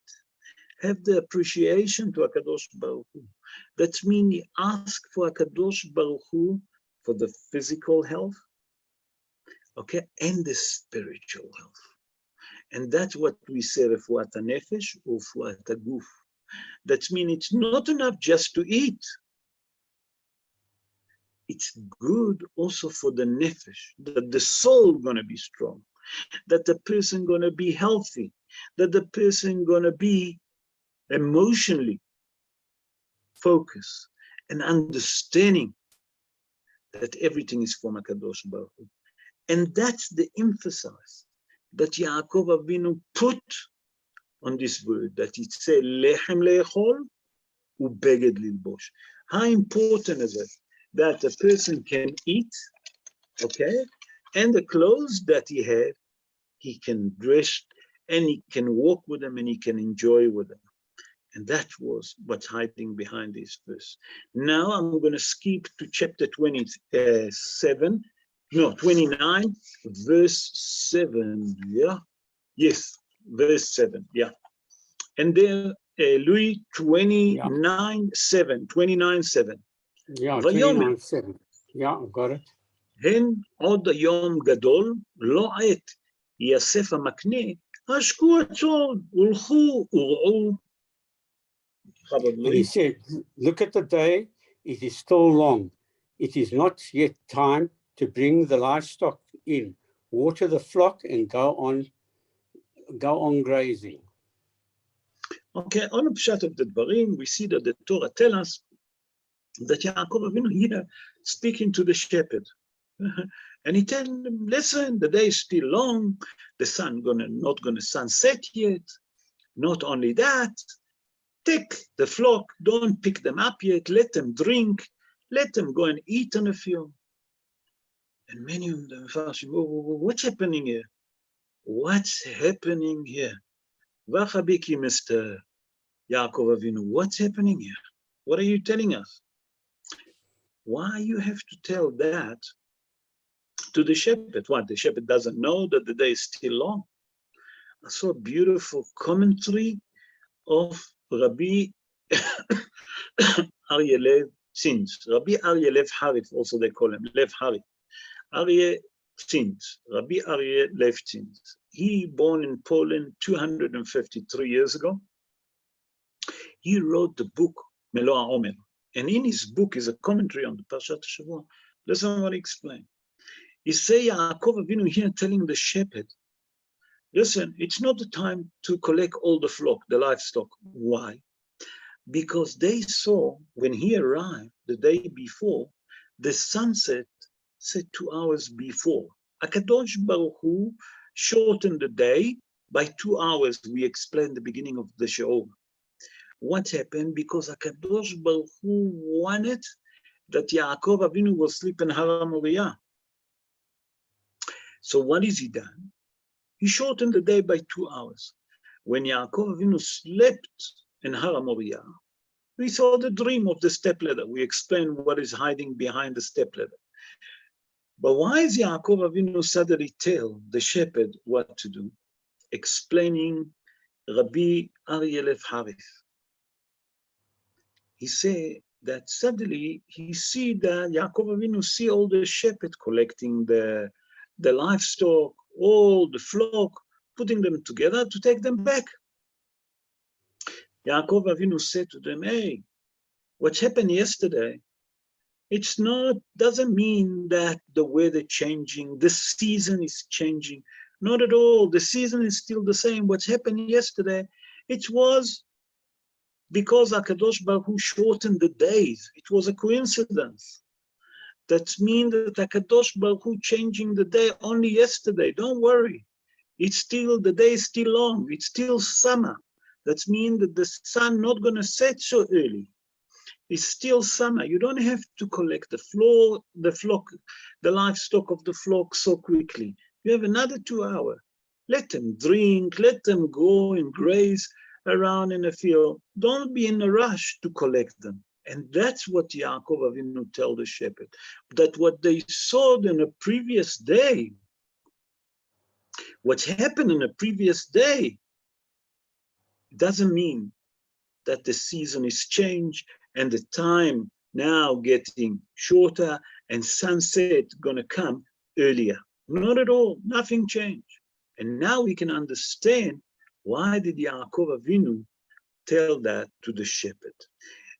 [SPEAKER 1] have the appreciation to HaKadosh Baruch Hu. That means you ask for HaKadosh Baruch Hu for the physical health, okay, and the spiritual health. And that's what we say, refuat hanefesh or refuat haguf. That means it's not enough just to eat. It's good also for the nefesh, that the soul gonna be strong, that the person gonna be healthy, that the person gonna be emotionally focused and understanding that everything is from HaKadosh Baruch Hu. And that's the emphasis that Yaakov Avinu put on this word, that it says, lechem le'echol ubeged lilbosh. How important is it that a person can eat, okay, and the clothes that he had, he can dress and he can walk with them and he can enjoy with them. And that was what's hiding behind this verse. Now I'm going to skip to chapter 29, verse 7. Yeah, yes, verse 7. Yeah, and there, Louis 29:7. 29:7.
[SPEAKER 2] Yeah, 29:7. Yeah, I've got it.
[SPEAKER 1] הן עוד היום גדול, לא עת, יאסף המקנה, השקו הצאן, הולכו ורעו.
[SPEAKER 2] And he said, look at the day, it is still long. It is not yet time to bring the livestock in, water the flock and go on grazing.
[SPEAKER 1] Okay, on the Pshat of the Dvarim, we see that the Torah tells us that Yaakov Avinu here speaking to the shepherd. And he tells them, listen, the day is still long, the sun not gonna sunset yet. Not only that, take the flock, don't pick them up yet, let them drink, let them go and eat on the field. And many of them are asking, what's happening here? What's happening here? Vachabiki, Mr. Yaakov Avinu, what's happening here? What are you telling us? Why you have to tell that to the shepherd? What, the shepherd doesn't know that the day is still long? I saw a beautiful commentary of Rabbi Aryeh Lev Tzins. Rabbi Aryeh Lev Harif, also they call him, Lev Harif. Aryeh Tzins, Rabbi Aryeh Lev Tzins. He born in Poland 253 years ago. He wrote the book Meloa Omer. And in his book is a commentary on the Parashat Shavua. Listen what he explained. He say Yaakov Avinu here telling the shepherd, listen, it's not the time to collect all the flock, the livestock. Why? Because they saw, when he arrived the day before, the sunset set 2 hours before. HaKadosh Baruch Hu shortened the day by 2 hours. We explained the beginning of the show. What happened? Because HaKadosh Baruch Hu wanted that Yaakov Avinu will sleep in Har Moriah. So what is he done? He shortened the day by 2 hours. When Yaakov Avinu slept in Har Moriah, we saw the dream of the stepladder. We explained what is hiding behind the stepladder. But why is Yaakov Avinu suddenly tell the shepherd what to do? Explaining Rabbi Aryeh Lev Harif. He said that suddenly he see that Yaakov Avinu see all the shepherd collecting the the livestock, all the flock, putting them together to take them back. Yaakov Avinu said to them, hey, what happened yesterday, doesn't mean that the weather changing, the season is changing. Not at all. The season is still the same. What happened yesterday, it was because HaKadosh Baruch Hu shortened the days. It was a coincidence. That means that HaKadosh Baruch Hu changing the day only yesterday. Don't worry. The day is still long. It's still summer. That means that the sun not going to set so early. It's still summer. You don't have to collect the livestock of the flock so quickly. You have another 2 hours. Let them drink, let them go and graze around in the field. Don't be in a rush to collect them. And that's what Yaakov Avinu told the shepherd, that what they saw in the previous day, what happened in the previous day, doesn't mean that the season is changed and the time now getting shorter and sunset gonna come earlier. Not at all, nothing changed. And now we can understand why did Yaakov Avinu tell that to the shepherd.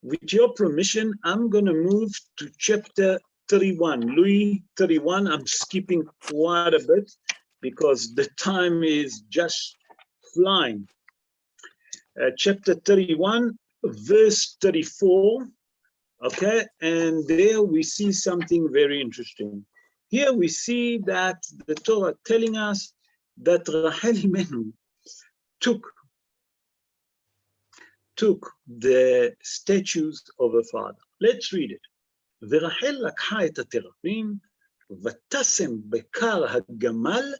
[SPEAKER 1] With your permission, I'm gonna move to chapter 31. Louis 31, I'm skipping quite a bit because the time is just flying. Chapter 31, verse 34, okay? And there we see something very interesting. Here we see that the Torah telling us that Rachel Imenu took the statues of her father. Let's read it. ורחל לקחה את התרפים, ותשם בקר הגמל,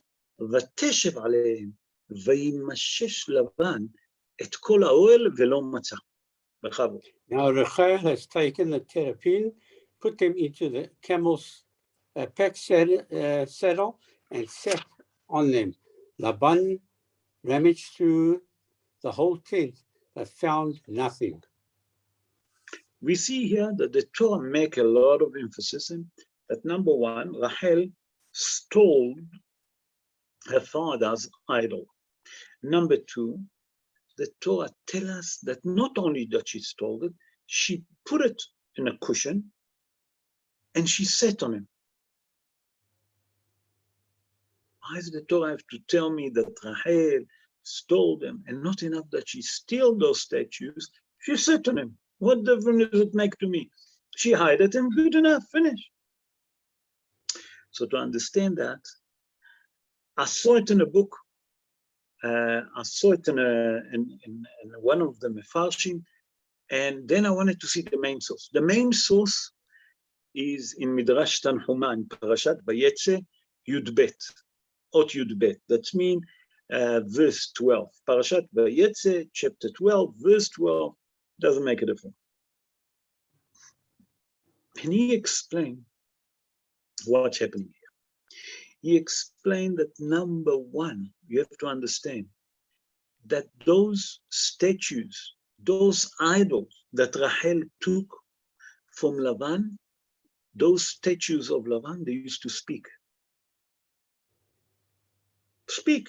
[SPEAKER 1] ותשב עליהם, וימשש לבן את כל האוהל ולא מצא. בכבוד.
[SPEAKER 2] Now Rachel has taken the terapin, put them into the camel's pack saddle, and sat on them. Laban rummaged through the whole tent, but found nothing.
[SPEAKER 1] We see here that the Torah make a lot of emphasis in that number one, Rachel stole her father's idol. Number two, the Torah tells us that not only that she stole it, she put it in a cushion and she sat on him. Why does the Torah have to tell me that Rachel stole them and not enough that she stole those statues? She sat on him. What difference does it make to me? She hid it and good enough, finish. So to understand that, I saw it in a book. I saw it in one of the Mefarshim, and then I wanted to see the main source. The main source is in Midrash Tanhuma in Parashat Vayeitzei, Yudbet, Ot Yudbet. That means verse 12. Parashat Vayeitzei, chapter 12, verse 12, doesn't make a difference. And he explained what's happening here. He explained that number one, you have to understand that those statues, those idols that Rachel took from Lavan, those statues of Lavan, they used to speak. Speak.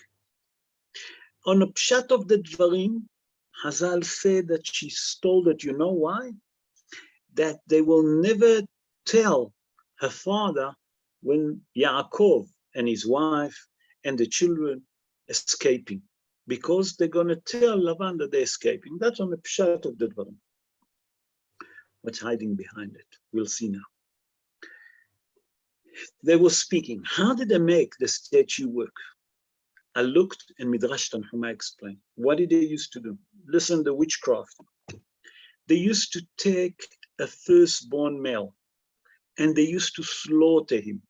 [SPEAKER 1] On the pshat of the Dvarim, Hazal said that she stole it. You know why? That they will never tell her father when Yaakov and his wife and the children escaping, because they're going to tell Lavan that they're escaping. That's on the pshat of the Dvarim. What's hiding behind it? We'll see now. They were speaking. How did they make the statue work? I looked and Midrash Tanhuma explained. What did they used to do? Listen, the witchcraft. They used to take a firstborn male and they used to slaughter him.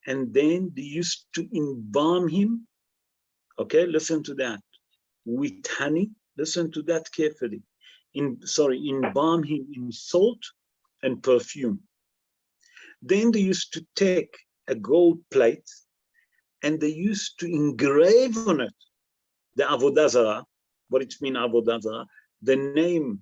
[SPEAKER 1] And then they used to embalm him. Okay, listen to that. With honey, listen to that carefully. Embalm him in salt and perfume. Then they used to take a gold plate and they used to engrave on it the Avodah Zarah, what it means Avodah Zarah, the name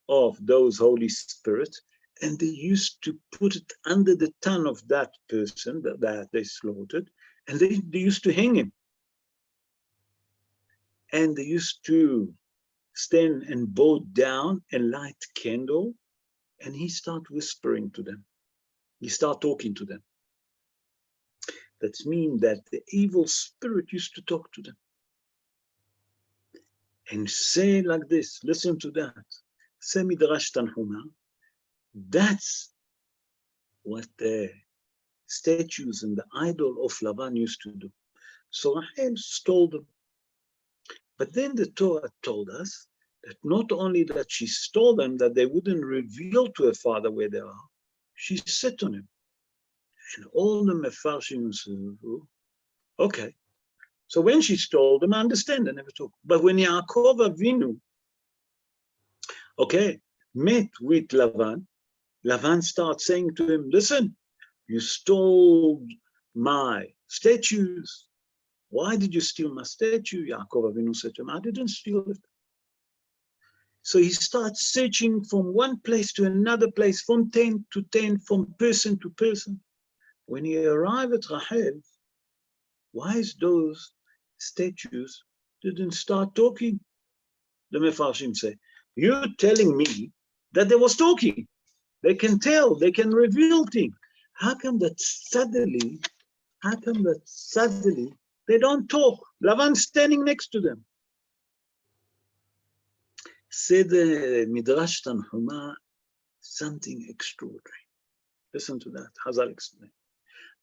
[SPEAKER 1] of those Holy Spirit, and they used to put it under the tongue of that person that they slaughtered, And they used to hang him. And they used to stand and bow down and light candle, and he started whispering to them. He started talking to them. That means that the evil spirit used to talk to them and say like this, listen to that. Say Midrash Tanhuma. That's what the statues and the idol of Lavan used to do. So Rachel stole them. But then the Torah told us that not only that she stole them, that they wouldn't reveal to her father where they are, she sat on him. And all the Mefarshim said, okay. So when she stole them, I understand, I never talk. But when Yaakov Avinu, met with Lavan, Lavan starts saying to him, listen, you stole my statues. Why did you steal my statue? Yaakov Avinu said to him, I didn't steal it. So he starts searching from one place to another place, from tent to tent, from person to person. When he arrived at Rachel, why is those statues didn't start talking? The Mefarshim say, you're telling me that they was talking. They can tell, they can reveal things. How come that suddenly they don't talk? Lavan's standing next to them. Said the Midrash Tanhuma, something extraordinary. Listen to that, Hazal explained.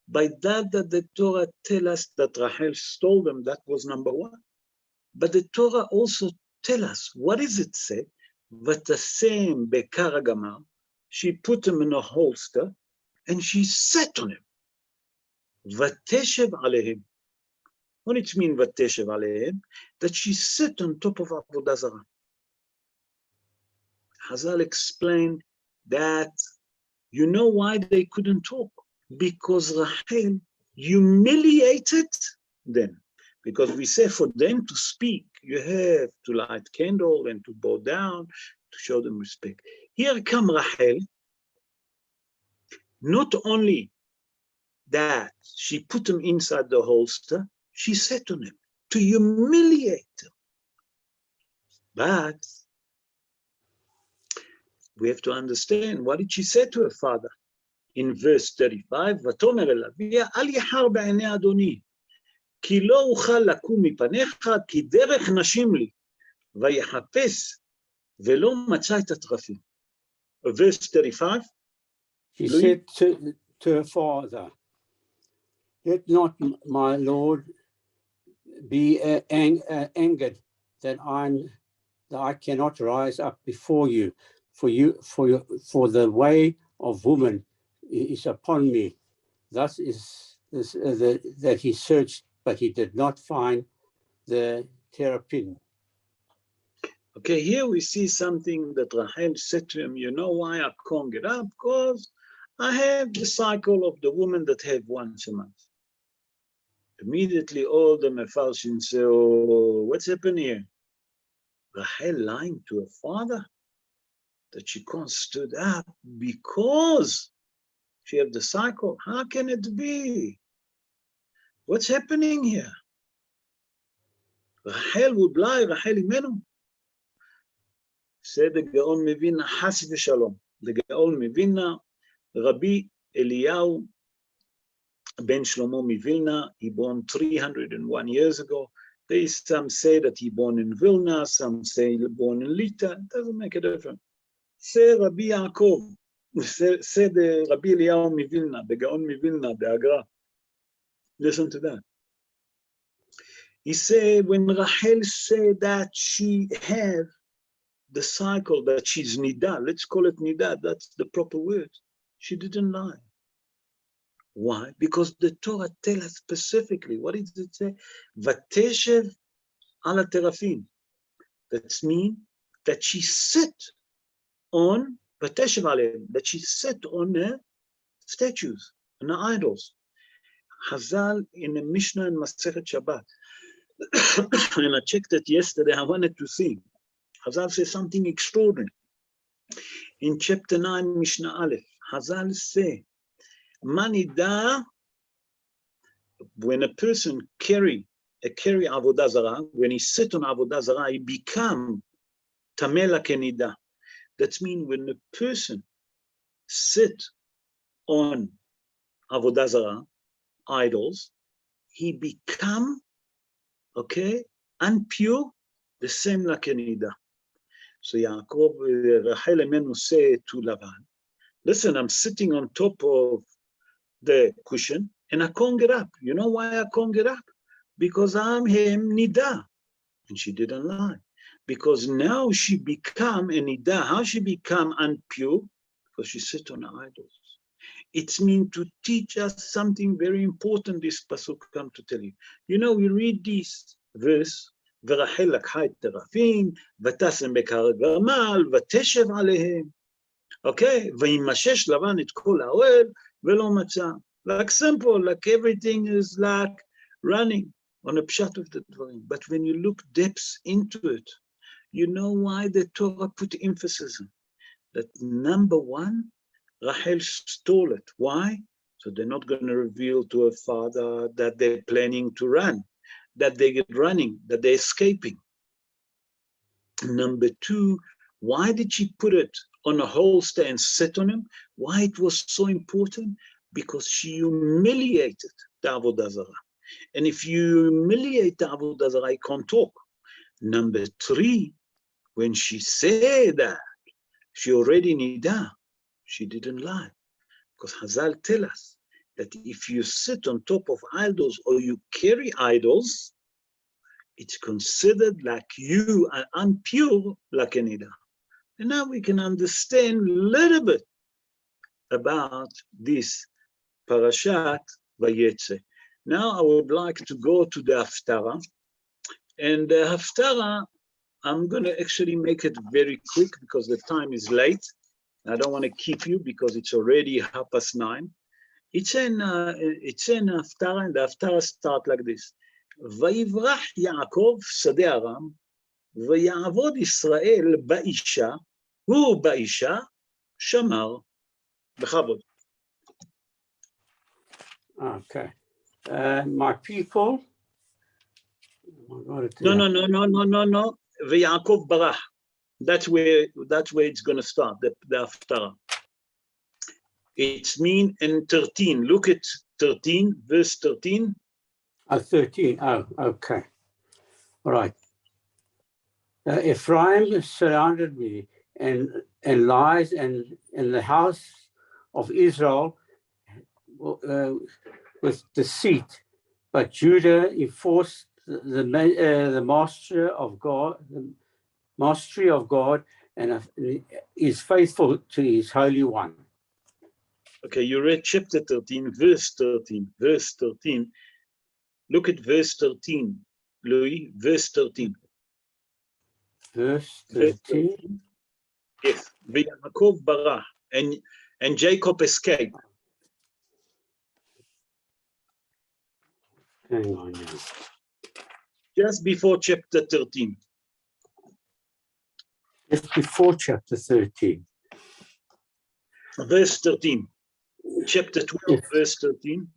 [SPEAKER 1] By that the Torah tell us that Rachel stole them, that was number one. But the Torah also tell us, what does it say? Vatasem bekar hagamar, she put him in a holster and she sat on him. Vateshev alehem. What it means, Vateshev alehem? That she sat on top of Avodah Zarah. Hazal explained that you know why they couldn't talk? Because Rachel humiliated them. Because we say for them to speak, you have to light candle and to bow down to show them respect. Here come Rachel. Not only that she put him inside the holster, she sat on him to humiliate him. But we have to understand, what did she say to her father? In verse 35, ותאמר אליו, אל יחר בעיני אדוני, כי לא אוכל לקום מפניך, כי דרך נשים לי, ויחפש, ולא מצא את התרפים. Verse 35.
[SPEAKER 2] She said to her father, let not my Lord be angered that I cannot rise up before you, for the way of woman is upon me. Thus is that he searched, but he did not find the terrapin.
[SPEAKER 1] Okay, here we see something that Rachel said to him, you know why I can't get up? Because I have the cycle of the woman that have once a month. Immediately all the Mefarshim say, oh, what's happened here? Rachel lying to her father that she can't stood up because she have the cycle. How can it be? What's happening here? Rachel would lie, Rachel imenu. Said the Gaon Mivina, Has v'Shalom. The Gaon Mivina, Rabbi Eliyahu ben Shlomo Mivilna, he born 301 years ago. Some say that he born in Vilna, some say he born in Lita. It doesn't make a difference. Say Rabbi Yaakov, say the Rabbi Eliyahu Mivilna, the Gaon Mivilna, the Agra. Listen to that. He said when Rachel said that she have the cycle, that she's nida, let's call it nida, that's the proper word. She didn't lie. Why? Because the Torah tells us specifically, what does it say? Vateshev ala terafim. That means that she sat on, Vateshev alehem, that she sat on the statues, on the idols. Hazal in the Mishnah and Masechet Shabbat. And I checked it yesterday, I wanted to see. Hazal says something extraordinary. In chapter 9, Mishnah Aleph, Hazal say, Manida when a person carry avodah zarah, when he sit on avodah zarah, he become tamela kenida. That means when a person sit on avodah zarah, idols, he become, okay, impure, the same like kenida. So Yaakov, Rachel Imenu say to Lavan, listen, I'm sitting on top of the cushion and I can't get up. You know why I can't get up? Because I'm him nida. And she didn't lie. Because now she become a nida. How she become impure? Because she sit on idols. It's mean to teach us something very important, this pasuk come to tell you. You know, we read this verse, ורחל לקחה את תרפים, ותשם בקר גמל, ותשב עליהם. Okay? וימשש לבן את כל האוהל, ולא מצא. Like simple, like everything is like running on a pshat of the dvarim. But when you look depths into it, you know why the Torah put emphasis on that. Number one, Rachel stole it. Why? So they're not going to reveal to her father that they're planning to run, that they get running, that they're escaping. Number two, why did she put it on a holster and sit on him? Why it was so important? Because she humiliated the avodah zarah. And if you humiliate the avodah zarah, you can't talk. Number three, when she said that she already nida, she didn't lie. Because Hazal tell us that if you sit on top of idols or you carry idols, it's considered like you are impure like a nida. And now we can understand a little bit about this Parashat Vayeitzei. Now I would like to go to the Haftarah. And the Haftarah, I'm going to actually make it very quick because the time is late. I don't want to keep you because it's already 9:30. It's in Haftarah, and the Haftarah start like this. ויברח יעקב שדה ארם, ויעבוד ישראל באישה, הוא באישה שמר בכבוד.
[SPEAKER 2] Okay. My people.
[SPEAKER 1] No. ויעקב ברח. That's where it's going to start, the Haftarah. It's mean in 13. Look at 13, verse 13.
[SPEAKER 2] 13. Oh, okay. All right. Ephraim surrounded me and lies, and the house of Israel with deceit. But Judah enforced the mastery of God, and is faithful to his Holy One.
[SPEAKER 1] Okay, you read chapter 13, verse 13. Verse 13. Look at verse 13, Louis. Verse 13.
[SPEAKER 2] Verse 13.
[SPEAKER 1] Yes. Yaakov barach, and Jacob escaped.
[SPEAKER 2] Hang on now.
[SPEAKER 1] Just before chapter 13.
[SPEAKER 2] Just before chapter 13.
[SPEAKER 1] Verse 13. Chapter 12, yes. Verse 13.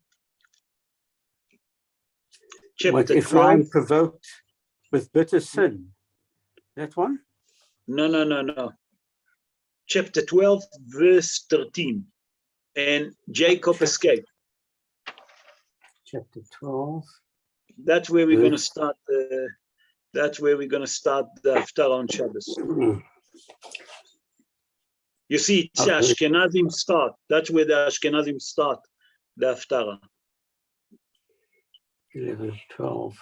[SPEAKER 2] Chapter Ephraim 12. Provoked with bitter sin. That one?
[SPEAKER 1] No. Chapter 12, verse 13. And Jacob escaped.
[SPEAKER 2] Chapter 12.
[SPEAKER 1] That's where we're going to start. That's where we're going to start the Haftarah on Shabbos. You see, it's Ashkenazim start. That's where the Ashkenazim start the Haftarah.
[SPEAKER 2] 11, 12.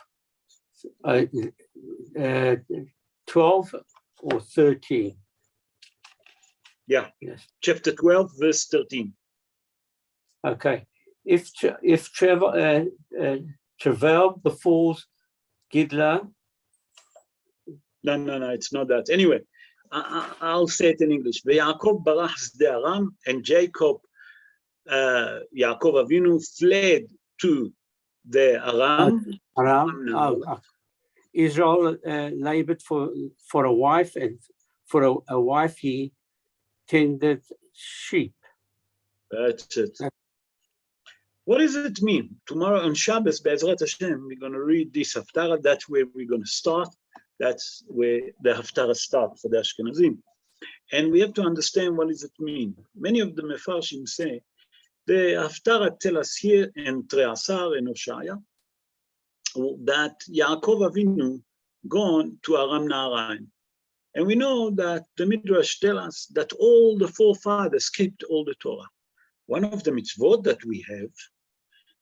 [SPEAKER 2] 12 or 13?
[SPEAKER 1] Yeah.
[SPEAKER 2] Yes.
[SPEAKER 1] Chapter 12, verse 13.
[SPEAKER 2] Okay. If Travail befalls Gidla.
[SPEAKER 1] No, it's not that. Anyway, I'll say it in English. Yaakov barach sde Aram, and Jacob, Yaakov Avinu fled to the Aram.
[SPEAKER 2] Israel labored for a wife, and for a wife he tended sheep.
[SPEAKER 1] That's it. What does it mean? Tomorrow on Shabbos, Be'ezrat Hashem, we're going to read this Haftarah. That's where we're going to start. That's where the Haftarah starts for the Ashkenazim. And we have to understand what does it mean. Many of the Mefarshim say, the Haftarah tell us here in Treasar and Oshaya that Yaakov Avinu gone to Aram Naharaim. And we know that the Midrash tell us that all the forefathers kept all the Torah. One of the mitzvot that we have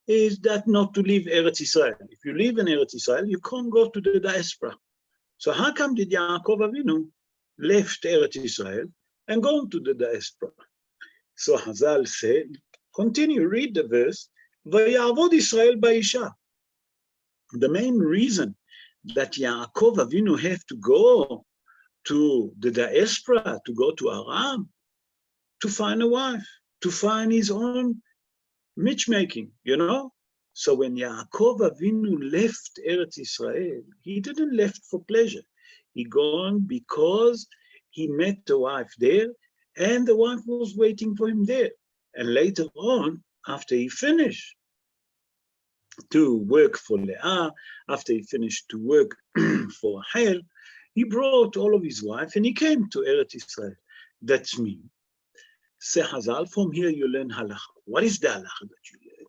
[SPEAKER 1] is that not to leave Eretz Israel. If you live in Eretz Israel, you can't go to the diaspora. So how come did Yaakov Avinu left Eretz Israel and go to the diaspora? So Hazal said, continue, read the verse, Vayavod Israel Ba'isha. The main reason that Yaakov Avinu have to go to the diaspora, to go to Aram, to find a wife, to find his own matchmaking, you know? So when Yaakov Avinu left Eretz Israel, he didn't left for pleasure. He gone because he met the wife there, and the wife was waiting for him there. And later on, after he finished to work for Leah, after he finished to work for Rachel, he brought all of his wife and he came to Eretz Israel. That's me. Say Hazal, from here you learn halacha. What is the halacha that you learn?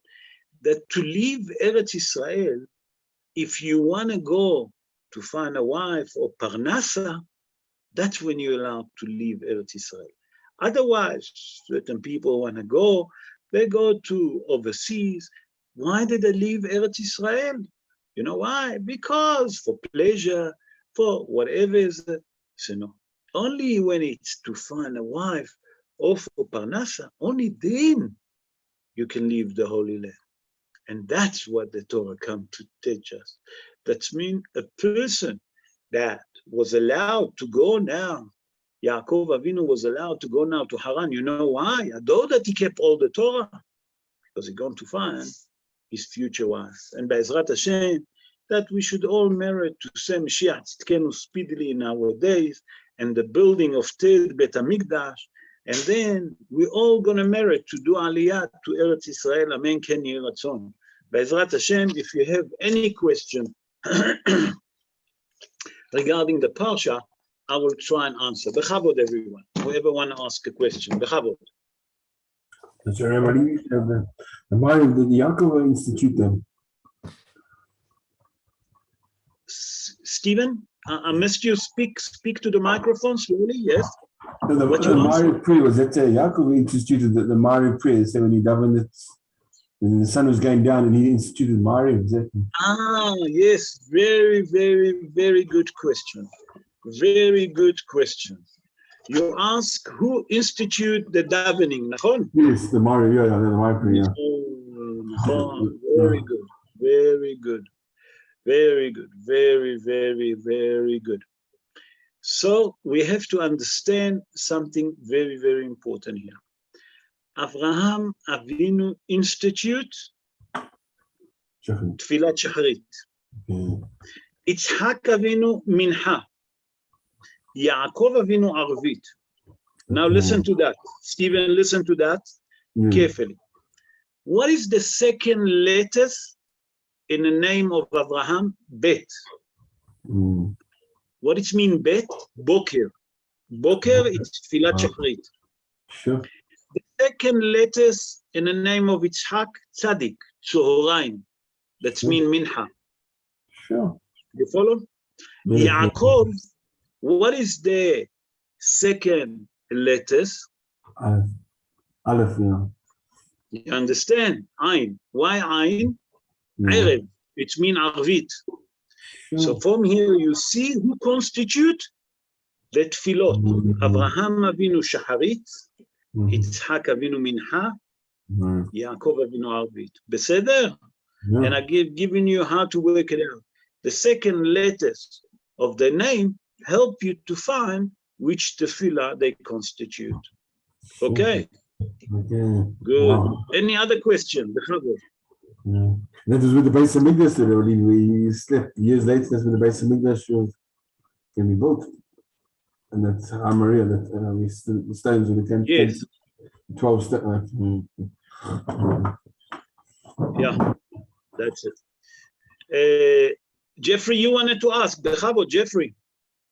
[SPEAKER 1] That to leave Eretz Israel, if you want to go to find a wife or parnasa, that's when you're allowed to leave Eretz Israel. Otherwise, certain people want to go, they go to overseas. Why did they leave Eretz Israel? You know why? Because for pleasure, for whatever is it. So no, only when it's to find a wife or for parnasa, only then you can leave the Holy Land. And that's what the Torah come to teach us. That means a person that was allowed to go now, Yaakov Avinu was allowed to go now to Haran. You know why? Although that he kept all the Torah, because he's going to find his future wife. And Be'ezrat Hashem, that we should all merit to say Mashiach Tzidkenu speedily in our days, and the building of Ted Bet HaMikdash, and then we're all going to merit to do Aliyah to Eretz Israel. Amen. Ken Yeh Ratzon. Be'ezrat Hashem, if you have any question regarding the Parsha, I will try and answer. Bechavod, everyone. Whoever want to ask a question. Bechavod.
[SPEAKER 5] So, Rabbi, the Maariv, did Yaakov institute them?
[SPEAKER 1] Stephen, I missed you. Speak to the microphone slowly. Yes.
[SPEAKER 5] No, the Maariv prayer was that Yaakov instituted the Maariv prayer. So when he davened it, when the sun was going down, and he instituted Maariv. Exactly. Ah,
[SPEAKER 1] yes. Very, very, very good question. Very good question. You ask who institute the davening, nachon?
[SPEAKER 5] Yes, the Maariv, yeah, the Maariv prayer. Yeah.
[SPEAKER 1] Oh, very good, very good, very good, very, very, very good. So we have to understand something very, very important here. Avraham Avinu Institute, Tfilat Shacharit. Yitzhak Avinu Mincha. Yaakov Avinu Arvit. Now listen to that. Stephen, listen to that carefully. What is the second letters in the name of Abraham? Bet. What does it mean, Bet? Boker. Boker is Tfilat Shacharit.
[SPEAKER 5] Sure.
[SPEAKER 1] The second letters in the name of Yitzhak, Tzadik, Tzohoraim. That's mean Mincha.
[SPEAKER 5] Sure.
[SPEAKER 1] You follow? Yaakov, what is the second letters?
[SPEAKER 5] Aleph, yeah.
[SPEAKER 1] You understand? Ain. Why Ain? Erev. It means Arvit.
[SPEAKER 5] Sure.
[SPEAKER 1] So from here you see who constitute the Tfilot. Avraham Avinu Shacharit, Yitzhak Avinu Mincha, Yaakov Avinu Arvit. Beseder? And I giving you how to work it out. The second letters of the name help you to find which tefillah they constitute. Okay?
[SPEAKER 5] Okay.
[SPEAKER 1] Good.
[SPEAKER 5] Wow.
[SPEAKER 1] Any other question?
[SPEAKER 5] Yeah. That was with the base of Mikdash, we slept years later. That's when the base of Mikdash can be built. And that's Maria, that the stones when it came.
[SPEAKER 1] Yes.
[SPEAKER 5] 12 steps.
[SPEAKER 1] Yeah, that's it. Jeffrey, you wanted to ask. Bechavod, Jeffrey.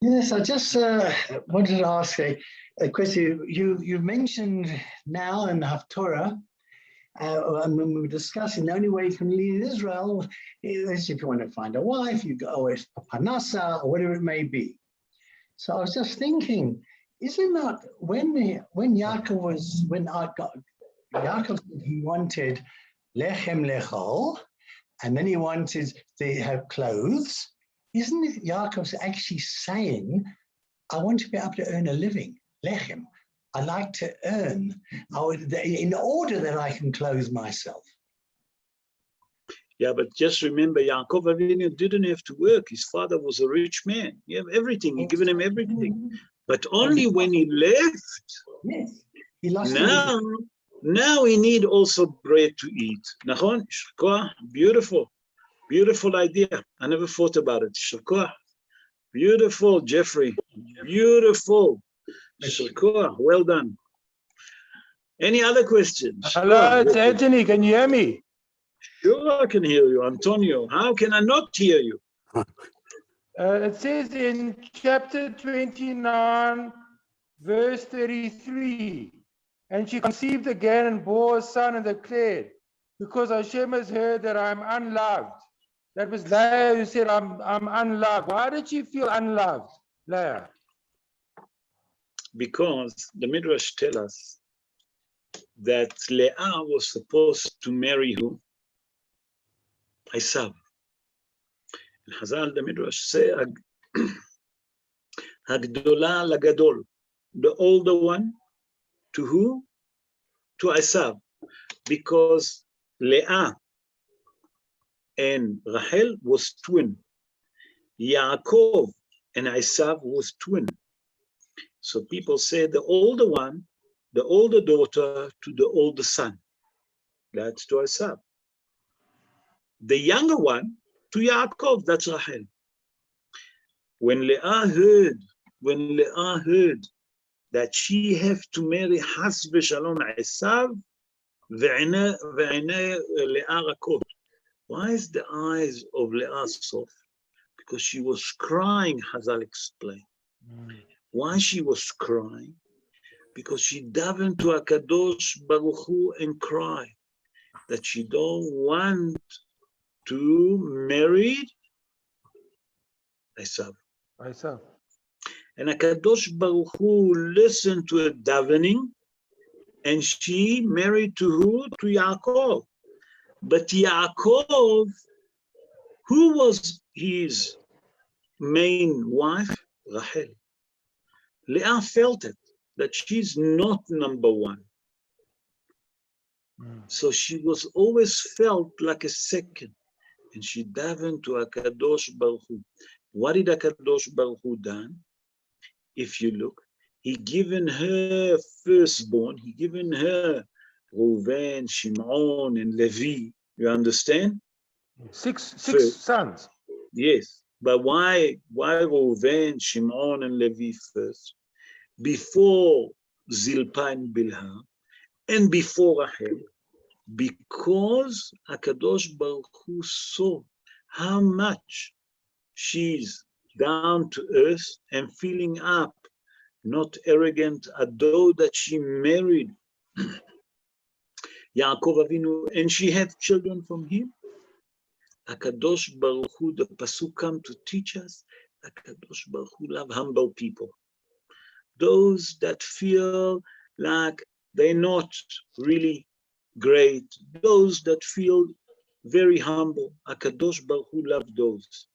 [SPEAKER 3] Yes, I just wanted to ask a question. You mentioned now in Haftorah, and when we were discussing the only way you can leave Israel is if you want to find a wife, you go with Parnasa or whatever it may be. So I was just thinking, isn't that when Yaakov said he wanted lechem lechol, and then he wanted to have clothes, isn't it Yaakov's actually saying, I want to be able to earn a living, lechem. I like to earn in order that I can clothe myself.
[SPEAKER 1] Yeah, but just remember, Yaakov Avinu didn't have to work. His father was a rich man. He had everything. He given him everything. But only when he left,
[SPEAKER 3] yes, he lost
[SPEAKER 1] now he need also bread to eat. Nachon? Beautiful. Beautiful idea. I never thought about it. Beautiful, Jeffrey. Beautiful. Well done. Any other questions?
[SPEAKER 6] Hello, it's Anthony. Can you hear me?
[SPEAKER 1] Sure, I can hear you, Antonio. How can I not hear you?
[SPEAKER 6] It says in chapter 29, verse 33, and she conceived again and bore a son and declared, because Hashem has heard that I'm unloved. That was Leah who said, I'm unloved. Why did she feel unloved, Leah?
[SPEAKER 1] Because the Midrash tells us that Leah was supposed to marry who? Esav. In Chazal, the Midrash say, Hagdola lagadol, the older one, to who? To Esav. Because Leah and Rachel was twin. Yaakov and Esav was twin. So people say the older one, the older daughter to the older son. That's to Esav. The younger one to Yaakov, that's Rachel. When Leah heard that she have to marry Has v'Shalom Esav, ve'inei Leah rakot. Why is the eyes of Leah soft? Because she was crying, Hazal explained. Why she was crying? Because she davened to HaKadosh Baruch Hu and cried that she don't want to marry Esav. And HaKadosh Baruch Hu listened to her davening, and she married to who? To Yaakov. But Yaakov, who was his main wife? Rachel. Leah felt it, that she's not number one. So she was always felt like a second. And she davened to HaKadosh Baruch Hu. What did HaKadosh Baruch Hu done? If you look, he given her firstborn, he given her Reuven, Shimon, and Levy. You understand?
[SPEAKER 6] Six sons.
[SPEAKER 1] Yes, but why Reuven, Shimon, and Levy first? Before Zilpah and Bilhah, and before Rachel, because HaKadosh Baruch Hu saw how much she's down to earth and feeling up, not arrogant, although that she married Yaakov Avinu and she had children from him. HaKadosh Baruch Hu, the Pasuk come to teach us, HaKadosh Baruch Hu love humble people. Those that feel like they're not really great, those that feel very humble, HaKadosh Baruch Hu love those.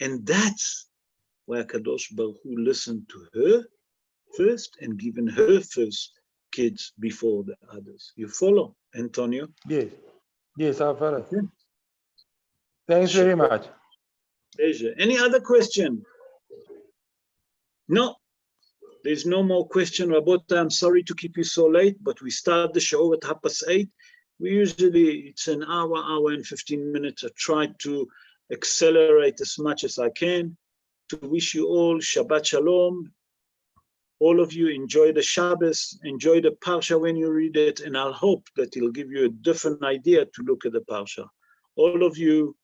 [SPEAKER 1] And that's why HaKadosh Baruch Hu listened to her first and given her first kids before the others. You follow, Antonio?
[SPEAKER 6] Yes, I follow. Okay. Thanks very much.
[SPEAKER 1] Pleasure. Any other question? No, there's no more question. Rabota, I'm sorry to keep you so late, but we start the show at 8:30. We usually, it's an hour and 15 minutes. I try to accelerate as much as I can. To wish you all Shabbat Shalom. All of you enjoy the Shabbos, enjoy the Parsha when you read it, and I'll hope that it'll give you a different idea to look at the Parsha. All of you,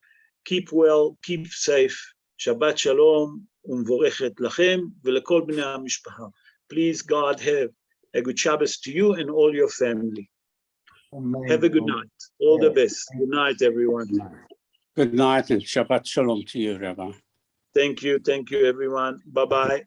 [SPEAKER 1] keep well, keep safe. Shabbat Shalom, umvorechet lachem, velekol bnei hamishpacha. Please, God, have a good Shabbos to you and all your family.
[SPEAKER 3] Amen.
[SPEAKER 1] Have a good night. All the
[SPEAKER 3] Yes.
[SPEAKER 1] best. Good night, everyone.
[SPEAKER 2] Good night and Shabbat Shalom to you, Rabbi.
[SPEAKER 1] Thank you, everyone. Bye-bye.
[SPEAKER 2] Bye.